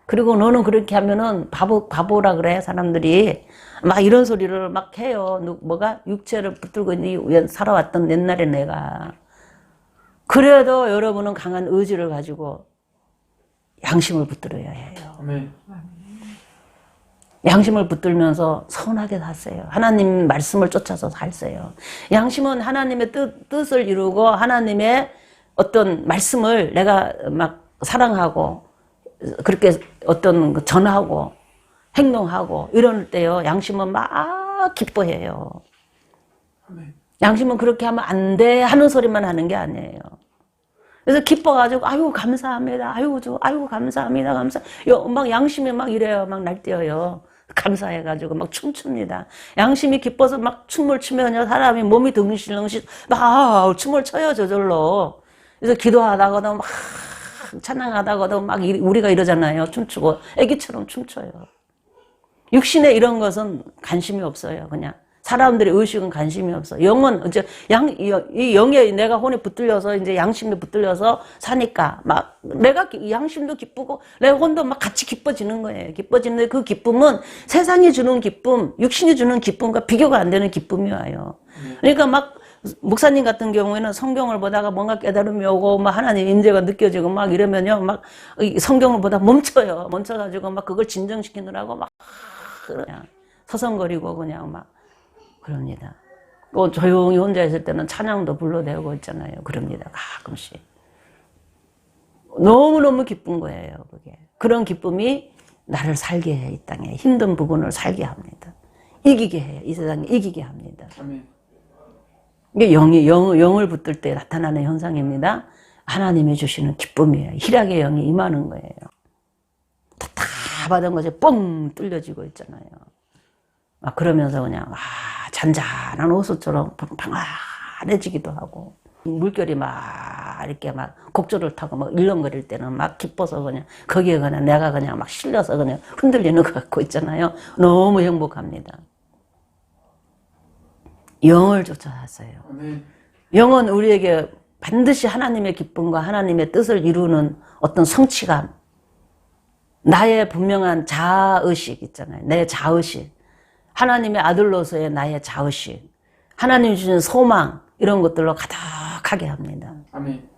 그리고 너는 그렇게 하면은 바보라 그래, 사람들이. 막 이런 소리를 막 해요. 뭐가? 육체를 붙들고 살아왔던 옛날에 내가. 그래도 여러분은 강한 의지를 가지고 양심을 붙들어야 해요. 아멘. 양심을 붙들면서 선하게 사세요. 하나님 말씀을 쫓아서 살세요. 양심은 하나님의 뜻을 이루고 하나님의 어떤 말씀을 내가 막 사랑하고 그렇게 어떤 전하고 행동하고 이럴 때요. 양심은 막 기뻐해요. 양심은 그렇게 하면 안 돼 하는 소리만 하는 게 아니에요. 그래서 기뻐가지고 아유 감사합니다. 아유 감사합니다. 막 양심이 막 이래요. 막 날뛰어요. 감사해가지고 막 춤춥니다. 양심이 기뻐서 막 춤을 추면 사람이 몸이 덩실덩실 막 춤을 춰요. 저절로. 그래서 기도하다가도 막 찬양하다가도 막 우리가 이러잖아요. 춤추고 애기처럼 춤춰요. 육신에 이런 것은 관심이 없어요. 그냥 사람들의 의식은 관심이 없어. 영은 이제 이 영에 내가 혼에 붙들려서 이제 양심에 붙들려서 사니까 막 내가 양심도 기쁘고 내 혼도 막 같이 기뻐지는 거예요. 기뻐지는데 그 기쁨은 세상이 주는 기쁨, 육신이 주는 기쁨과 비교가 안 되는 기쁨이 와요. 그러니까 막 목사님 같은 경우에는 성경을 보다가 뭔가 깨달음이 오고 막 하나님 임재가 느껴지고 막 이러면요 막 성경을 보다 멈춰요. 멈춰가지고 막 그걸 진정시키느라고 막 그냥 서성거리고 그냥 막 그럽니다. 또 조용히 혼자 있을 때는 찬양도 불러대고 있잖아요. 그럽니다. 가끔씩. 너무너무 기쁜 거예요. 그게. 그런 기쁨이 나를 살게 해. 이 땅에 힘든 부분을 살게 합니다. 이기게 해요. 이 세상에 이기게 합니다. 아멘. 이게 영을 붙들 때 나타나는 현상입니다. 하나님이 주시는 기쁨이에요. 희락의 영이 임하는 거예요. 답답하던 것이 뻥 뚫려지고 있잖아요. 막 그러면서 그냥 잔잔한 호수처럼 평안해지기도 하고 물결이 막 이렇게 막 곡조를 타고 막 일렁거릴 때는 막 기뻐서 그냥 거기에 그냥 내가 그냥 막 실려서 그냥 흔들리는 것 같고 있잖아요. 너무 행복합니다. 영을 쫓아왔어요. 영은 우리에게 반드시 하나님의 기쁨과 하나님의 뜻을 이루는 어떤 성취감, 나의 분명한 자아의식 있잖아요. 내 자의식, 하나님의 아들로서의 나의 자의식, 하나님이 주신 소망 이런 것들로 가득하게 합니다. 아멘.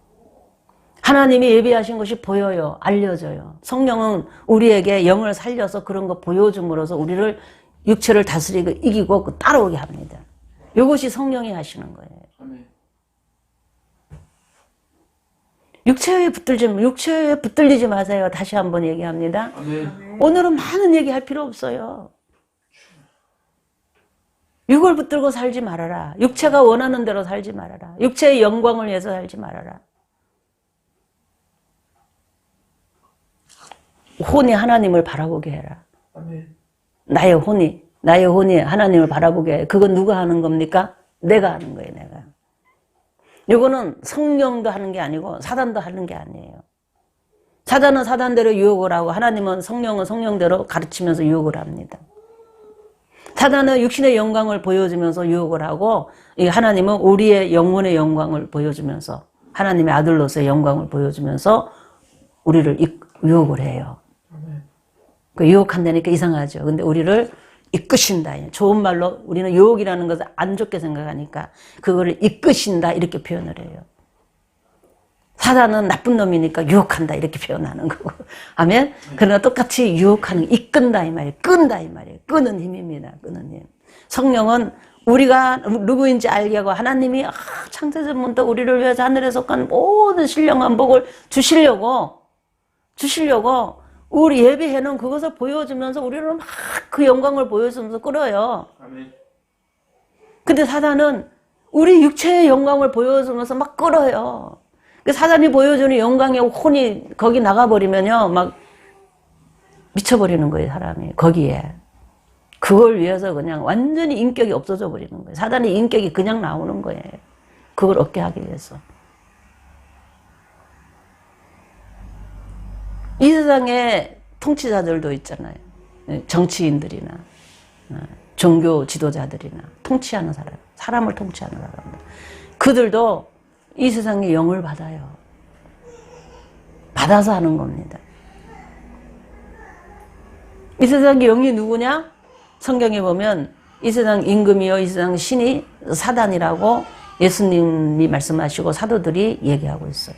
하나님이 예비하신 것이 보여요. 알려져요. 성령은 우리에게 영을 살려서 그런 거 보여줌으로써 우리를 육체를 다스리고 이기고 따라오게 합니다. 이것이 성령이 하시는 거예요. 아멘. 육체에 붙들리지 마세요. 다시 한번 얘기합니다. 아멘. 오늘은 많은 얘기할 필요 없어요. 육을 붙들고 살지 말아라. 육체가 원하는 대로 살지 말아라. 육체의 영광을 위해서 살지 말아라. 혼이 하나님을 바라보게 해라. 아멘. 나의 혼이 하나님을 바라보게 해. 그건 누가 하는 겁니까? 내가 하는 거예요, 내가. 이거는 성령도 하는 게 아니고 사단도 하는 게 아니에요. 사단은 사단대로 유혹을 하고 하나님은 성령은 성령대로 가르치면서 유혹을 합니다. 사단은 육신의 영광을 보여주면서 유혹을 하고 하나님은 우리의 영혼의 영광을 보여주면서 하나님의 아들로서의 영광을 보여주면서 우리를 유혹을 해요. 그 유혹한다니까 이상하죠. 근데 우리를 이끄신다. 좋은 말로 우리는 유혹이라는 것을 안 좋게 생각하니까 그거를 이끄신다 이렇게 표현을 해요. 사단은 나쁜 놈이니까 유혹한다 이렇게 표현하는 거고. 아멘? 그러나 똑같이 유혹하는, 이끈다 이 말이에요. 끈다 이 말이에요. 끄는 힘입니다. 끄는 힘. 성령은 우리가 누구인지 알게 하고 하나님이 창세전부터 우리를 위해서 하늘에 속한 모든 신령한 복을 주시려고 우리 예배해놓은 그것을 보여주면서 우리를 막 그 영광을 보여주면서 끌어요. 아멘. 근데 사단은 우리 육체의 영광을 보여주면서 막 끌어요. 그 사단이 보여주는 영광의 혼이 거기 나가버리면요, 막 미쳐버리는 거예요, 사람이. 거기에. 그걸 위해서 그냥 완전히 인격이 없어져 버리는 거예요. 사단의 인격이 그냥 나오는 거예요. 그걸 얻게 하기 위해서. 이 세상에 통치자들도 있잖아요. 정치인들이나 종교 지도자들이나 통치하는 사람을 통치하는 사람들. 그들도 이 세상에 영을 받아요. 받아서 하는 겁니다. 이 세상의 영이 누구냐? 성경에 보면 이 세상 임금이요 이 세상 신이 사단이라고 예수님이 말씀하시고 사도들이 얘기하고 있어요.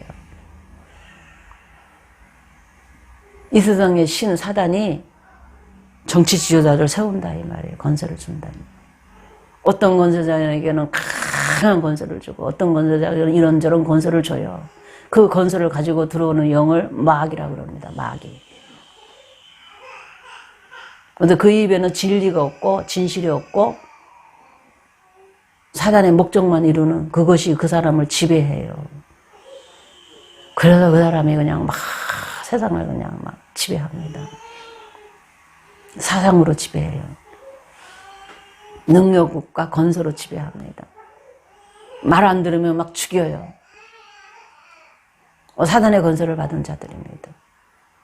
이 세상의 신 사단이 정치 지도자를 세운다 이 말이에요. 권세를 준다. 어떤 권세자에게는 강한 권세를 주고 어떤 권세자에게는 이런저런 권세를 줘요. 그 권세를 가지고 들어오는 영을 마귀라고 그럽니다. 마귀. 그런데 그 입에는 진리가 없고 진실이 없고 사단의 목적만 이루는 그것이 그 사람을 지배해요. 그래서 그 사람이 그냥 막 세상을 그냥 막 지배합니다. 사상으로 지배해요. 능력과 건설로 지배합니다. 말 안 들으면 막 죽여요. 사단의 건설을 받은 자들입니다.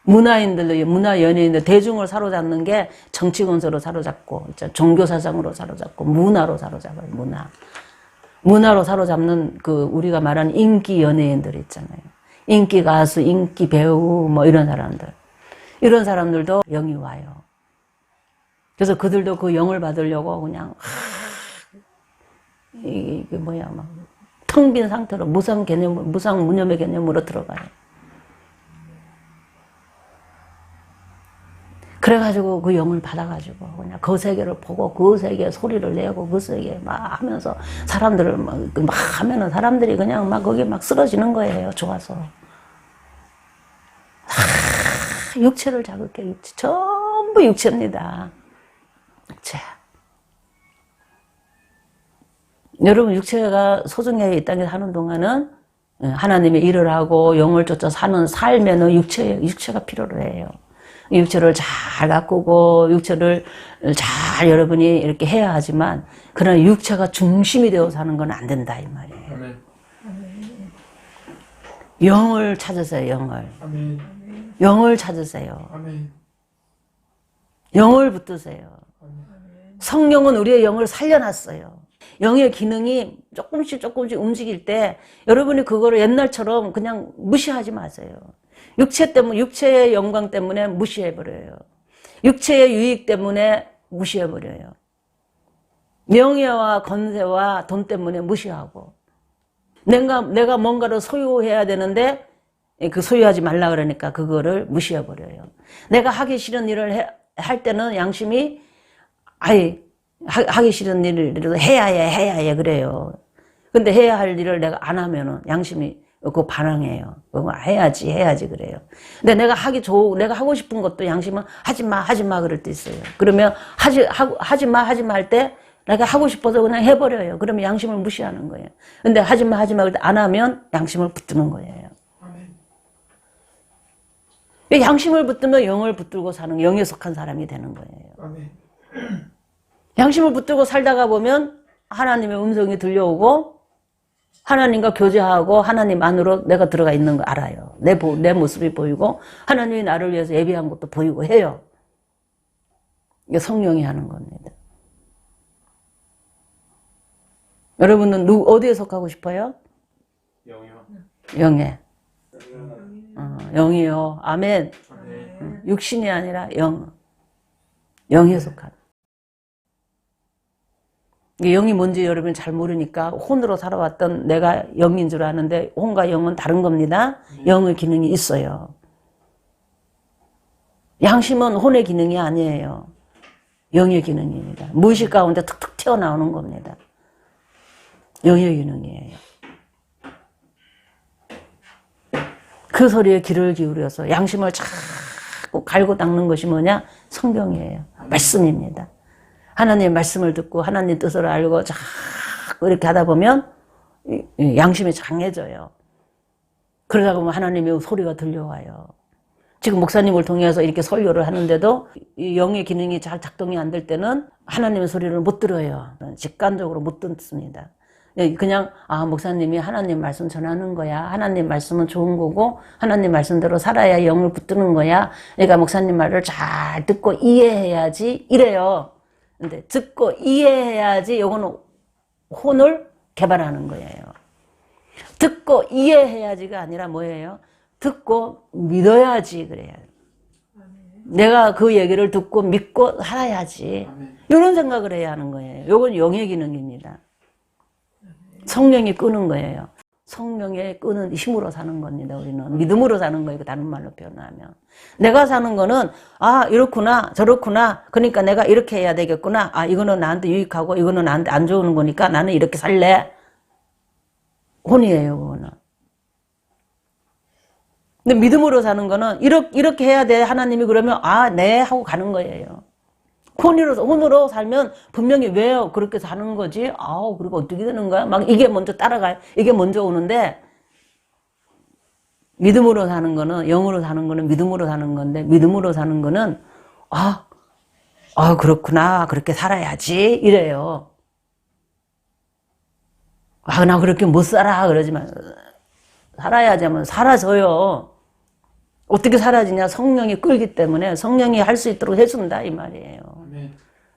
문화인들도, 문화 연예인들, 대중을 사로잡는 게 정치 건설로 사로잡고, 종교 사상으로 사로잡고, 문화로 사로잡아요, 문화. 문화로 사로잡는 그 우리가 말하는 인기 연예인들 있잖아요. 인기 가수, 인기 배우, 뭐 이런 사람들. 이런 사람들도 영이 와요. 그래서 그들도 그 영을 받으려고 그냥, 이게 뭐야, 막, 텅 빈 상태로 무상 개념, 무상 무념의 개념으로 들어가요. 그래가지고 그 영을 받아가지고 그냥 그 세계를 보고 그 세계에 소리를 내고 그 세계에 막 하면서 사람들을 막 하면은 사람들이 그냥 막 거기에 막 쓰러지는 거예요. 좋아서. 육체를 자극해. 육체. 전부 육체입니다. 육체. 여러분 육체가 소중해 이 땅에 사는 동안은 하나님의 일을 하고 영을 쫓아 사는 삶에는 육체가 필요로 해요. 육체를 잘 가꾸고 육체를 잘 여러분이 이렇게 해야 하지만 그러나 육체가 중심이 되어 사는 건 안 된다 이 말이에요. 아멘. 영을 찾으세요. 영을. 아멘. 영을 찾으세요. 아멘. 영을 붙드세요. 성령은 우리의 영을 살려놨어요. 영의 기능이 조금씩 움직일 때 여러분이 그거를 옛날처럼 그냥 무시하지 마세요. 육체의 영광 때문에 무시해버려요. 육체의 유익 때문에 무시해버려요. 명예와 건세와 돈 때문에 무시하고 내가 뭔가를 소유해야 되는데 그 소유하지 말라 그러니까 그거를 무시해버려요. 내가 하기 싫은 일을 할 때는 양심이 하기 싫은 일을 해야 해 그래요. 근데 해야 할 일을 내가 안 하면은 양심이 그 반항해요. 해야지 그래요. 근데 내가 내가 하고 싶은 것도 양심은 하지 마 그럴 때 있어요. 그러면 하지 마 할 때 내가 하고 싶어서 그냥 해버려요. 그러면 양심을 무시하는 거예요. 근데 하지 마 그럴 때 안 하면 양심을 붙드는 거예요. 양심을 붙들면 영을 붙들고 사는 영에 속한 사람이 되는 거예요. 양심을 붙들고 살다가 보면 하나님의 음성이 들려오고 하나님과 교제하고 하나님 안으로 내가 들어가 있는 거 알아요. 내 모습이 보이고 하나님이 나를 위해서 예비한 것도 보이고 해요. 이게 성령이 하는 겁니다. 여러분은 어디에 속하고 싶어요? 영이요. 영에. 영이요. 아멘. 육신이 아니라 영에 속하는. 영이 뭔지 여러분 잘 모르니까 혼으로 살아왔던 내가 영인 줄 아는데 혼과 영은 다른 겁니다. 영의 기능이 있어요. 양심은 혼의 기능이 아니에요. 영의 기능입니다. 무의식 가운데 툭툭 튀어나오는 겁니다. 영의 기능이에요. 그 소리에 귀를 기울여서 양심을 자꾸 갈고 닦는 것이 뭐냐? 성경이에요. 말씀입니다. 하나님의 말씀을 듣고 하나님 뜻을 알고 자꾸 이렇게 하다 보면 양심이 강해져요. 그러다 보면 하나님의 소리가 들려와요. 지금 목사님을 통해서 이렇게 설교를 하는데도 이 영의 기능이 잘 작동이 안 될 때는 하나님의 소리를 못 들어요. 직관적으로 못 듣습니다. 그냥 목사님이 하나님 말씀 전하는 거야. 하나님 말씀은 좋은 거고 하나님 말씀대로 살아야 영을 붙드는 거야. 그러니까 목사님 말을 잘 듣고 이해해야지 이래요. 근데 듣고 이해해야지 요거는 혼을 개발하는 거예요. 듣고 이해해야지가 아니라 뭐예요? 듣고 믿어야지 그래요. 내가 그 얘기를 듣고 믿고 살아야지. 이런 생각을 해야 하는 거예요. 요건 영의 기능입니다. 성령이 끄는 거예요. 성령의 끄는 힘으로 사는 겁니다. 우리는 믿음으로 사는 거예요. 다른 말로 표현하면. 내가 사는 거는 이렇구나 저렇구나 그러니까 내가 이렇게 해야 되겠구나. 이거는 나한테 유익하고 이거는 나한테 안 좋은 거니까 나는 이렇게 살래. 혼이에요. 그거는. 근데 믿음으로 사는 거는 이렇게 해야 돼. 하나님이 그러면 네 하고 가는 거예요. 혼으로 살면 분명히 왜요? 그렇게 사는 거지? 그리고 어떻게 되는 거야? 막 이게 먼저 따라가요. 이게 먼저 오는데, 믿음으로 사는 거는, 영으로 사는 거는 믿음으로 사는 건데, 믿음으로 사는 거는, 그렇구나. 그렇게 살아야지. 이래요. 나 그렇게 못 살아. 그러지만, 살아야지 하면 사라져요. 어떻게 사라지냐? 성령이 끌기 때문에 성령이 할 수 있도록 해준다 이 말이에요.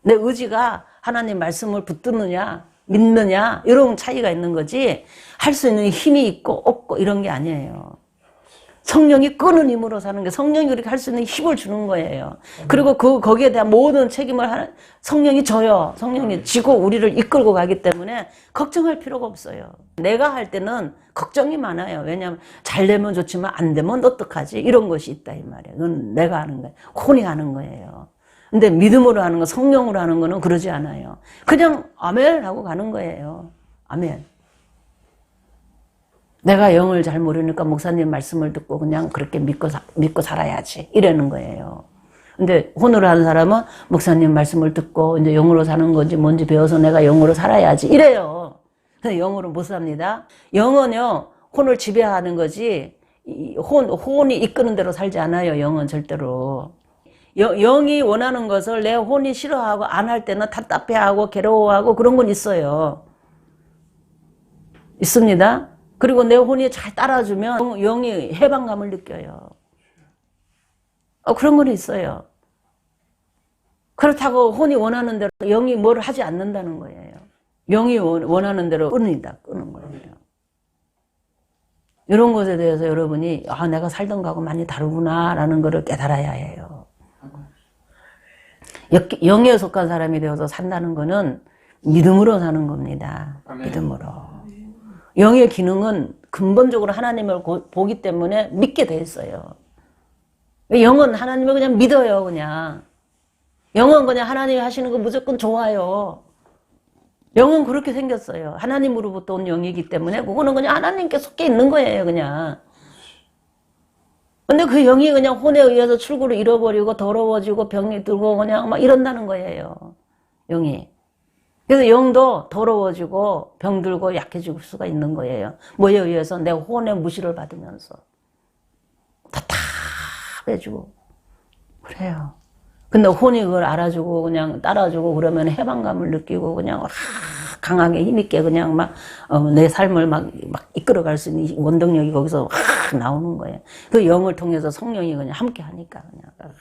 내 의지가 하나님 말씀을 붙드느냐 믿느냐 이런 차이가 있는 거지 할 수 있는 힘이 있고 없고 이런 게 아니에요. 성령이 끄는 힘으로 사는 게 성령이 그렇게 할 수 있는 힘을 주는 거예요. 그리고 거기에 대한 모든 책임을 성령이 져요. 성령이 지고 우리를 이끌고 가기 때문에 걱정할 필요가 없어요. 내가 할 때는 걱정이 많아요. 왜냐하면 잘 되면 좋지만 안 되면 어떡하지? 이런 것이 있다 이 말이에요. 그건 내가 하는 거예요. 혼이 하는 거예요. 근데 믿음으로 하는 거, 성령으로 하는 거는 그러지 않아요. 그냥 아멘 하고 가는 거예요. 아멘. 내가 영을 잘 모르니까 목사님 말씀을 듣고 그냥 그렇게 믿고 살아야지. 이러는 거예요. 근데 혼으로 하는 사람은 목사님 말씀을 듣고 이제 영으로 사는 건지 뭔지 배워서 내가 영으로 살아야지. 이래요. 근데 영으로 못 삽니다. 영은요, 혼을 지배하는 거지, 혼이 이끄는 대로 살지 않아요. 영은 절대로. 영이 원하는 것을 내 혼이 싫어하고 안 할 때는 답답해하고 괴로워하고 그런 건 있어요. 있습니다. 그리고 내 혼이 잘 따라주면 영이 해방감을 느껴요. 그런 건 있어요. 그렇다고 혼이 원하는 대로 영이 뭘 하지 않는다는 거예요. 영이 원하는 대로 끄는 거예요. 이런 것에 대해서 여러분이 내가 살던 거하고 많이 다르구나 라는 것을 깨달아야 해요. 영에 속한 사람이 되어서 산다는 거는 믿음으로 사는 겁니다. 믿음으로. 영의 기능은 근본적으로 하나님을 보기 때문에 믿게 돼 있어요. 영은 하나님을 그냥 믿어요, 그냥. 영은 그냥 하나님이 하시는 거 무조건 좋아요. 영은 그렇게 생겼어요. 하나님으로부터 온 영이기 때문에 그거는 그냥 하나님께 속해 있는 거예요, 그냥. 근데 그 영이 그냥 혼에 의해서 출구를 잃어버리고 더러워지고 병이 들고 그냥 막 이런다는 거예요. 영이. 그래서 영도 더러워지고 병들고 약해질 수가 있는 거예요. 뭐에 의해서? 내 혼의 무시를 받으면서. 답답해지고. 그래요. 근데 혼이 그걸 알아주고 그냥 따라주고 그러면 해방감을 느끼고 그냥 강하게 힘있게 그냥 막 내 삶을 막 이끌어갈 수 있는 원동력이 거기서 나오는 거예요. 그 영을 통해서 성령이 그냥 함께 하니까 그냥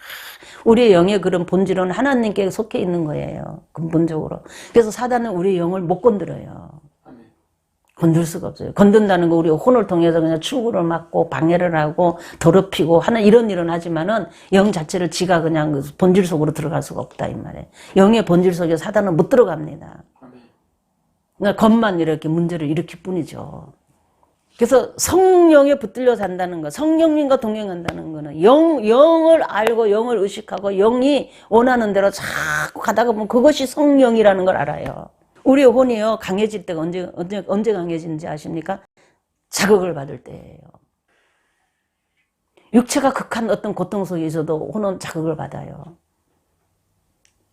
우리의 영의 그런 본질은 하나님께 속해 있는 거예요. 근본적으로. 그래서 사단은 우리의 영을 못 건드려요. 건들 수가 없어요. 건든다는 거 우리 혼을 통해서 그냥 출구를 막고 방해를 하고 더럽히고 하는 이런 일은 하지만은 영 자체를 지가 그냥 본질 속으로 들어갈 수가 없다 이 말이에요. 영의 본질 속에 사단은 못 들어갑니다. 그러니까 겉만 이렇게 문제를 일으킬 뿐이죠. 그래서 성령에 붙들려 산다는 거, 성령님과 동행한다는 거는 영을 알고 영을 의식하고 영이 원하는 대로 자꾸 가다가 보면 그것이 성령이라는 걸 알아요. 우리의 혼이요 강해질 때가 언제 강해지는지 아십니까? 자극을 받을 때예요. 육체가 극한 어떤 고통 속에 있어도 혼은 자극을 받아요.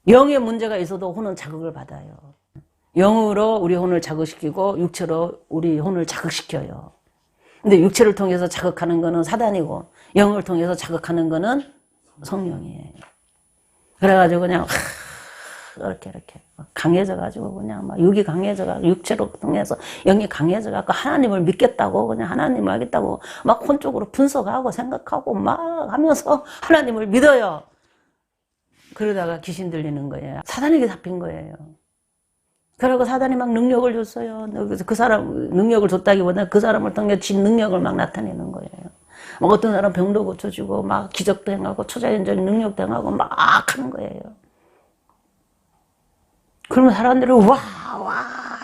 영의 문제가 있어도 혼은 자극을 받아요. 영으로 우리 혼을 자극시키고 육체로 우리 혼을 자극시켜요. 근데 육체를 통해서 자극하는 거는 사단이고 영을 통해서 자극하는 거는 성령이에요. 그래가지고 그냥 이렇게 강해져가지고 그냥 막 육이 강해져가지고 육체로 통해서 영이 강해져가지고 하나님을 믿겠다고 그냥 하나님을 하겠다고 막 혼 쪽으로 분석하고 생각하고 막 하면서 하나님을 믿어요. 그러다가 귀신 들리는 거예요. 사단에게 잡힌 거예요. 그러고 사단이 막 능력을 줬어요. 그래서 그 사람 능력을 줬다기보다 그 사람을 통해 지 능력을 막 나타내는 거예요. 막 어떤 사람 병도 고쳐주고 막 기적도 행하고 초자연적인 능력도 행하고 막 하는 거예요. 그러면 사람들은 와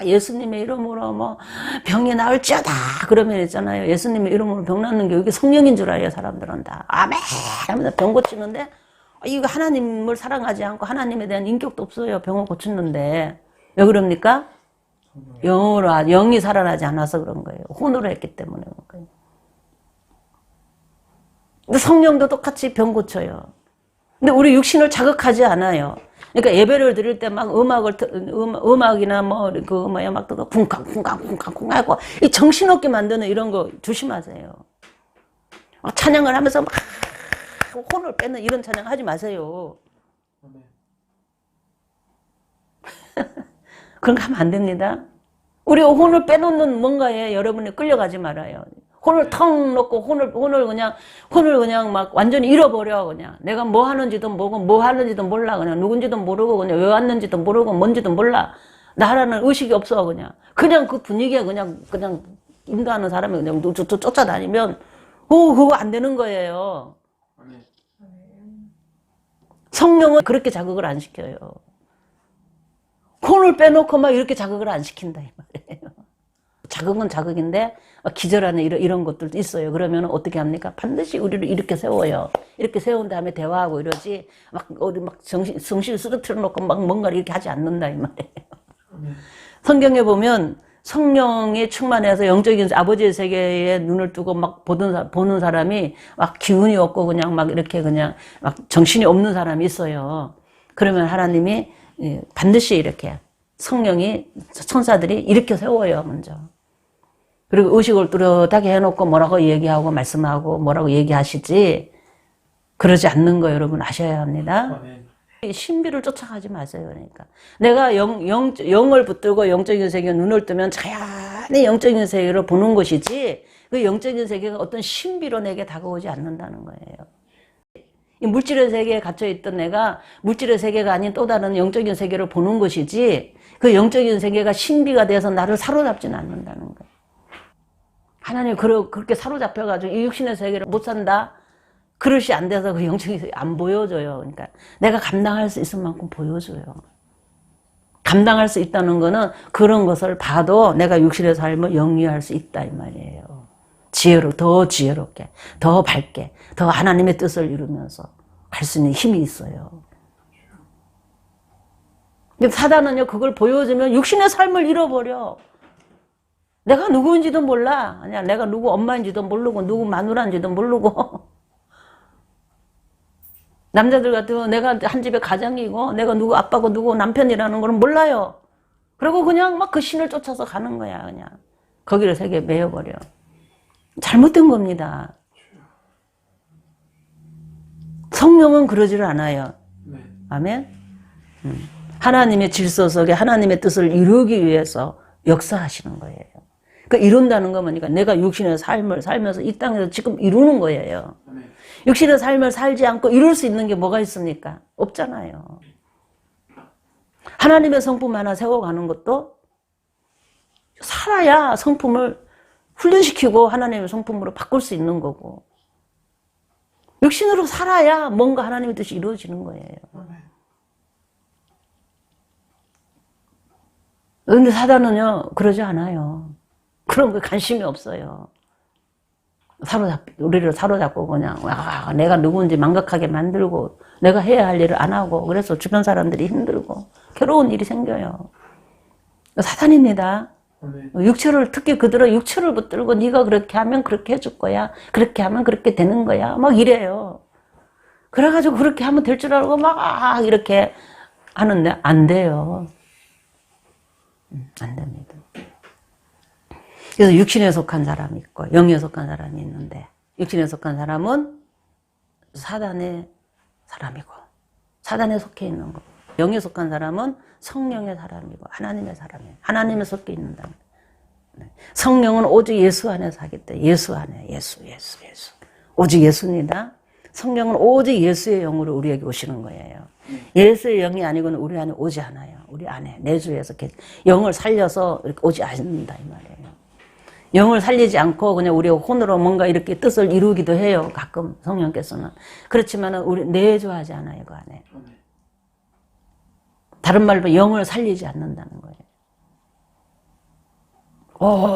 예수님의 이름으로 뭐 병이 나을지어다 그러면 있잖아요. 예수님의 이름으로 병 낫는 게 이게 성령인 줄 알아요. 사람들은 다 아멘 하면서 병 고치는데 이거 하나님을 사랑하지 않고 하나님에 대한 인격도 없어요. 병을 고쳤는데 왜 그럽니까? 영이 살아나지 않아서 그런 거예요. 혼으로 했기 때문에 그런 거예요. 근데 성령도 똑같이 병 고쳐요. 근데 우리 육신을 자극하지 않아요. 그러니까 예배를 드릴 때 막 음악이나 뭐 그 뭐야 막 쿵쾅쿵쾅쿵쾅쿵 하고 이 정신없게 만드는 이런 거 조심하세요. 막 찬양을 하면서 막 혼을 빼는 이런 찬양 하지 마세요. 그런 거 하면 안 됩니다. 우리 혼을 빼놓는 뭔가에 여러분이 끌려가지 말아요. 혼을 텅 놓고 혼을 그냥 막 완전히 잃어버려 그냥. 내가 뭐 하는지도 모르고 뭐 하는지도 몰라 그냥. 누군지도 모르고 그냥 왜 왔는지도 모르고 뭔지도 몰라. 나라는 의식이 없어 그냥. 그냥 그 분위기에 그냥 인도하는 사람이 그냥 쫓아다니면 그거 안 되는 거예요. 성령은 그렇게 자극을 안 시켜요. 혼을 빼놓고 막 이렇게 자극을 안 시킨다 이 말이에요. 자극은 자극인데 기절하는 이런 것들도 있어요. 그러면 어떻게 합니까? 반드시 우리를 이렇게 세워요. 이렇게 세운 다음에 대화하고 이러지 우리 막 정신 쓰러뜨려 놓고 막 뭔가를 이렇게 하지 않는다 이 말이에요. 성경에 보면 성령에 충만해서 영적인 아버지의 세계에 눈을 뜨고 막 보는 사람이 막 기운이 없고 그냥 막 이렇게 그냥 막 정신이 없는 사람이 있어요. 그러면 하나님이 반드시 이렇게 성령이 천사들이 이렇게 세워요 먼저. 그리고 의식을 뚜렷하게 해놓고 뭐라고 얘기하고 말씀하고 뭐라고 얘기하시지 그러지 않는 거 여러분 아셔야 합니다. 신비를 쫓아가지 마세요. 그러니까 내가 영을 붙들고 영적인 세계에 눈을 뜨면 자연히 영적인 세계를 보는 것이지 그 영적인 세계가 어떤 신비로 내게 다가오지 않는다는 거예요. 이 물질의 세계에 갇혀있던 내가 물질의 세계가 아닌 또 다른 영적인 세계를 보는 것이지 그 영적인 세계가 신비가 돼서 나를 사로잡지는 않는다는 거예요. 하나님 그렇게 사로잡혀가지고 이 육신의 세계를 못 산다? 그릇이 안 돼서 그 영적인 세계 안 보여줘요. 그러니까 내가 감당할 수 있을 만큼 보여줘요. 감당할 수 있다는 거는 그런 것을 봐도 내가 육신의 삶을 영위할 수 있다 이 말이에요. 더 지혜롭게, 더 밝게, 더 하나님의 뜻을 이루면서 갈 수 있는 힘이 있어요. 근데 사단은요, 그걸 보여주면 육신의 삶을 잃어버려. 내가 누구인지도 몰라. 아니야, 내가 누구 엄마인지도 모르고, 누구 마누라인지도 모르고. 남자들 같으면 내가 한 집의 가장이고, 내가 누구 아빠고, 누구 남편이라는 거는 몰라요. 그리고 그냥 막 그 신을 쫓아서 가는 거야, 그냥. 거기를 세계에 매여버려. 잘못된 겁니다. 성령은 그러지를 않아요. 아멘? 하나님의 질서 속에 하나님의 뜻을 이루기 위해서 역사하시는 거예요. 그러니까 이룬다는 건 뭐니까 내가 육신의 삶을 살면서 이 땅에서 지금 이루는 거예요. 육신의 삶을 살지 않고 이룰 수 있는 게 뭐가 있습니까? 없잖아요. 하나님의 성품 하나 세워가는 것도 살아야 성품을 훈련시키고 하나님의 성품으로 바꿀 수 있는 거고, 육신으로 살아야 뭔가 하나님의 뜻이 이루어지는 거예요. 그런데 사단은요, 그러지 않아요. 그런 거 관심이 없어요. 우리를 사로잡고 그냥, 내가 누구인지 망각하게 만들고, 내가 해야 할 일을 안 하고, 그래서 주변 사람들이 힘들고, 괴로운 일이 생겨요. 사단입니다. 육체를, 특히 그들은 육체를 붙들고, 네가 그렇게 하면 그렇게 해줄 거야. 그렇게 하면 그렇게 되는 거야. 막 이래요. 그래가지고 그렇게 하면 될 줄 알고 막 이렇게 하는데, 안 돼요. 안 됩니다. 그래서 육신에 속한 사람이 있고 영에 속한 사람이 있는데, 육신에 속한 사람은 사단의 사람이고 사단에 속해 있는 거, 영에 속한 사람은 성령의 사람이고 하나님의 사람이에요. 하나님에 속해 있는다. 성령은 오직 예수 안에 사기 때문에 예수 안에, 예수 오직 예수입니다. 성령은 오직 예수의 영으로 우리에게 오시는 거예요. 예수의 영이 아니고는 우리 안에 오지 않아요. 우리 안에 내주에서 영을 살려서 이렇게 오지 않는다 이 말이에요. 영을 살리지 않고 그냥 우리 혼으로 뭔가 이렇게 뜻을 이루기도 해요. 가끔 성령께서는. 그렇지만 우리 내주하지 않아요. 그 안에. 다른 말로 영을 살리지 않는다는 거예요.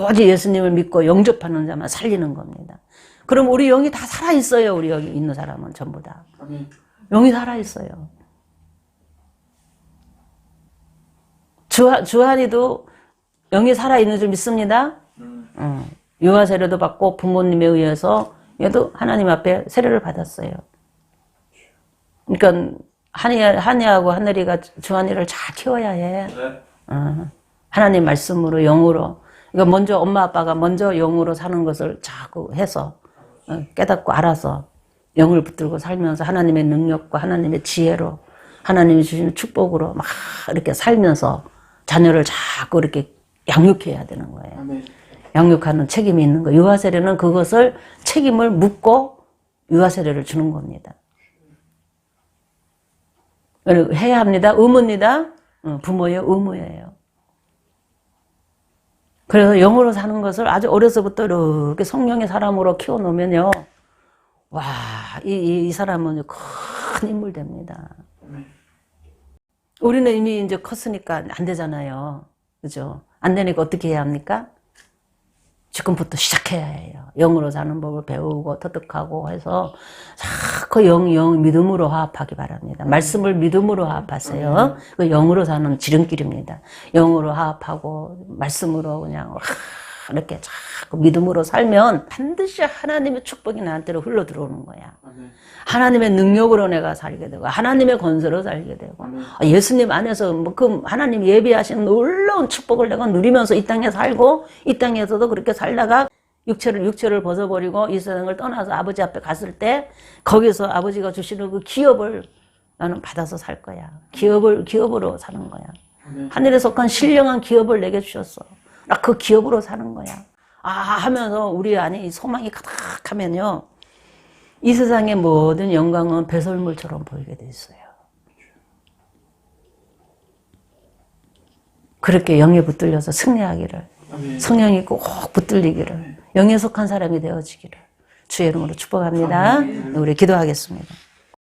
오직 예수님을 믿고 영접하는 자만 살리는 겁니다. 그럼 우리 영이 다 살아있어요. 우리 여기 있는 사람은 전부 다. 영이 살아있어요. 주한이도 영이 살아있는 줄 믿습니다. 유아 세례도 받고 부모님에 의해서 얘도 하나님 앞에 세례를 받았어요. 그러니까 한이하고 하늘이가 주한이를 잘 키워야 해. 하나님 말씀으로, 영으로. 그러니까 먼저 엄마 아빠가 먼저 영으로 사는 것을 자꾸 해서 깨닫고 알아서 영을 붙들고 살면서 하나님의 능력과 하나님의 지혜로, 하나님이 주시는 축복으로 막 이렇게 살면서 자녀를 자꾸 이렇게 양육해야 되는 거예요. 아멘. 양육하는 책임이 있는 거예요. 유아 세례는 그것을 책임을 묻고 유아 세례를 주는 겁니다. 해야 합니다. 의무입니다. 부모의 의무예요. 그래서 영으로 사는 것을 아주 어려서부터 이렇게 성령의 사람으로 키워놓으면요, 와, 이 사람은 큰 인물 됩니다. 우리는 이미 이제 컸으니까 안 되잖아요. 그죠? 안 되니까 어떻게 해야 합니까? 지금부터 시작해야 해요. 영으로 사는 법을 배우고 터득하고 해서 자꾸 영 믿음으로 화합하기 바랍니다. 말씀을 믿음으로 화합하세요. 그 영으로 사는 지름길입니다. 영으로 화합하고 말씀으로 그냥 이렇게 자꾸 믿음으로 살면 반드시 하나님의 축복이 나한테로 흘러 들어오는 거야. 하나님의 능력으로 내가 살게 되고 하나님의 권세로 살게 되고 예수님 안에서 그 하나님 예비하신 놀라운 축복을 내가 누리면서 이 땅에 살고, 이 땅에서도 그렇게 살다가 육체를 벗어버리고 이 세상을 떠나서 아버지 앞에 갔을 때 거기서 아버지가 주시는 그 기업을 나는 받아서 살 거야. 기업으로 사는 거야. 하늘에 속한 신령한 기업을 내게 주셨어. 나 그 기업으로 사는 거야. 하면서 우리 안에 이 소망이 가득하면요, 이 세상의 모든 영광은 배설물처럼 보이게 돼 있어요. 그렇게 영에 붙들려서 승리하기를, 성령이 꼭 붙들리기를, 영에 속한 사람이 되어지기를 주의 이름으로 축복합니다. 우리 기도하겠습니다.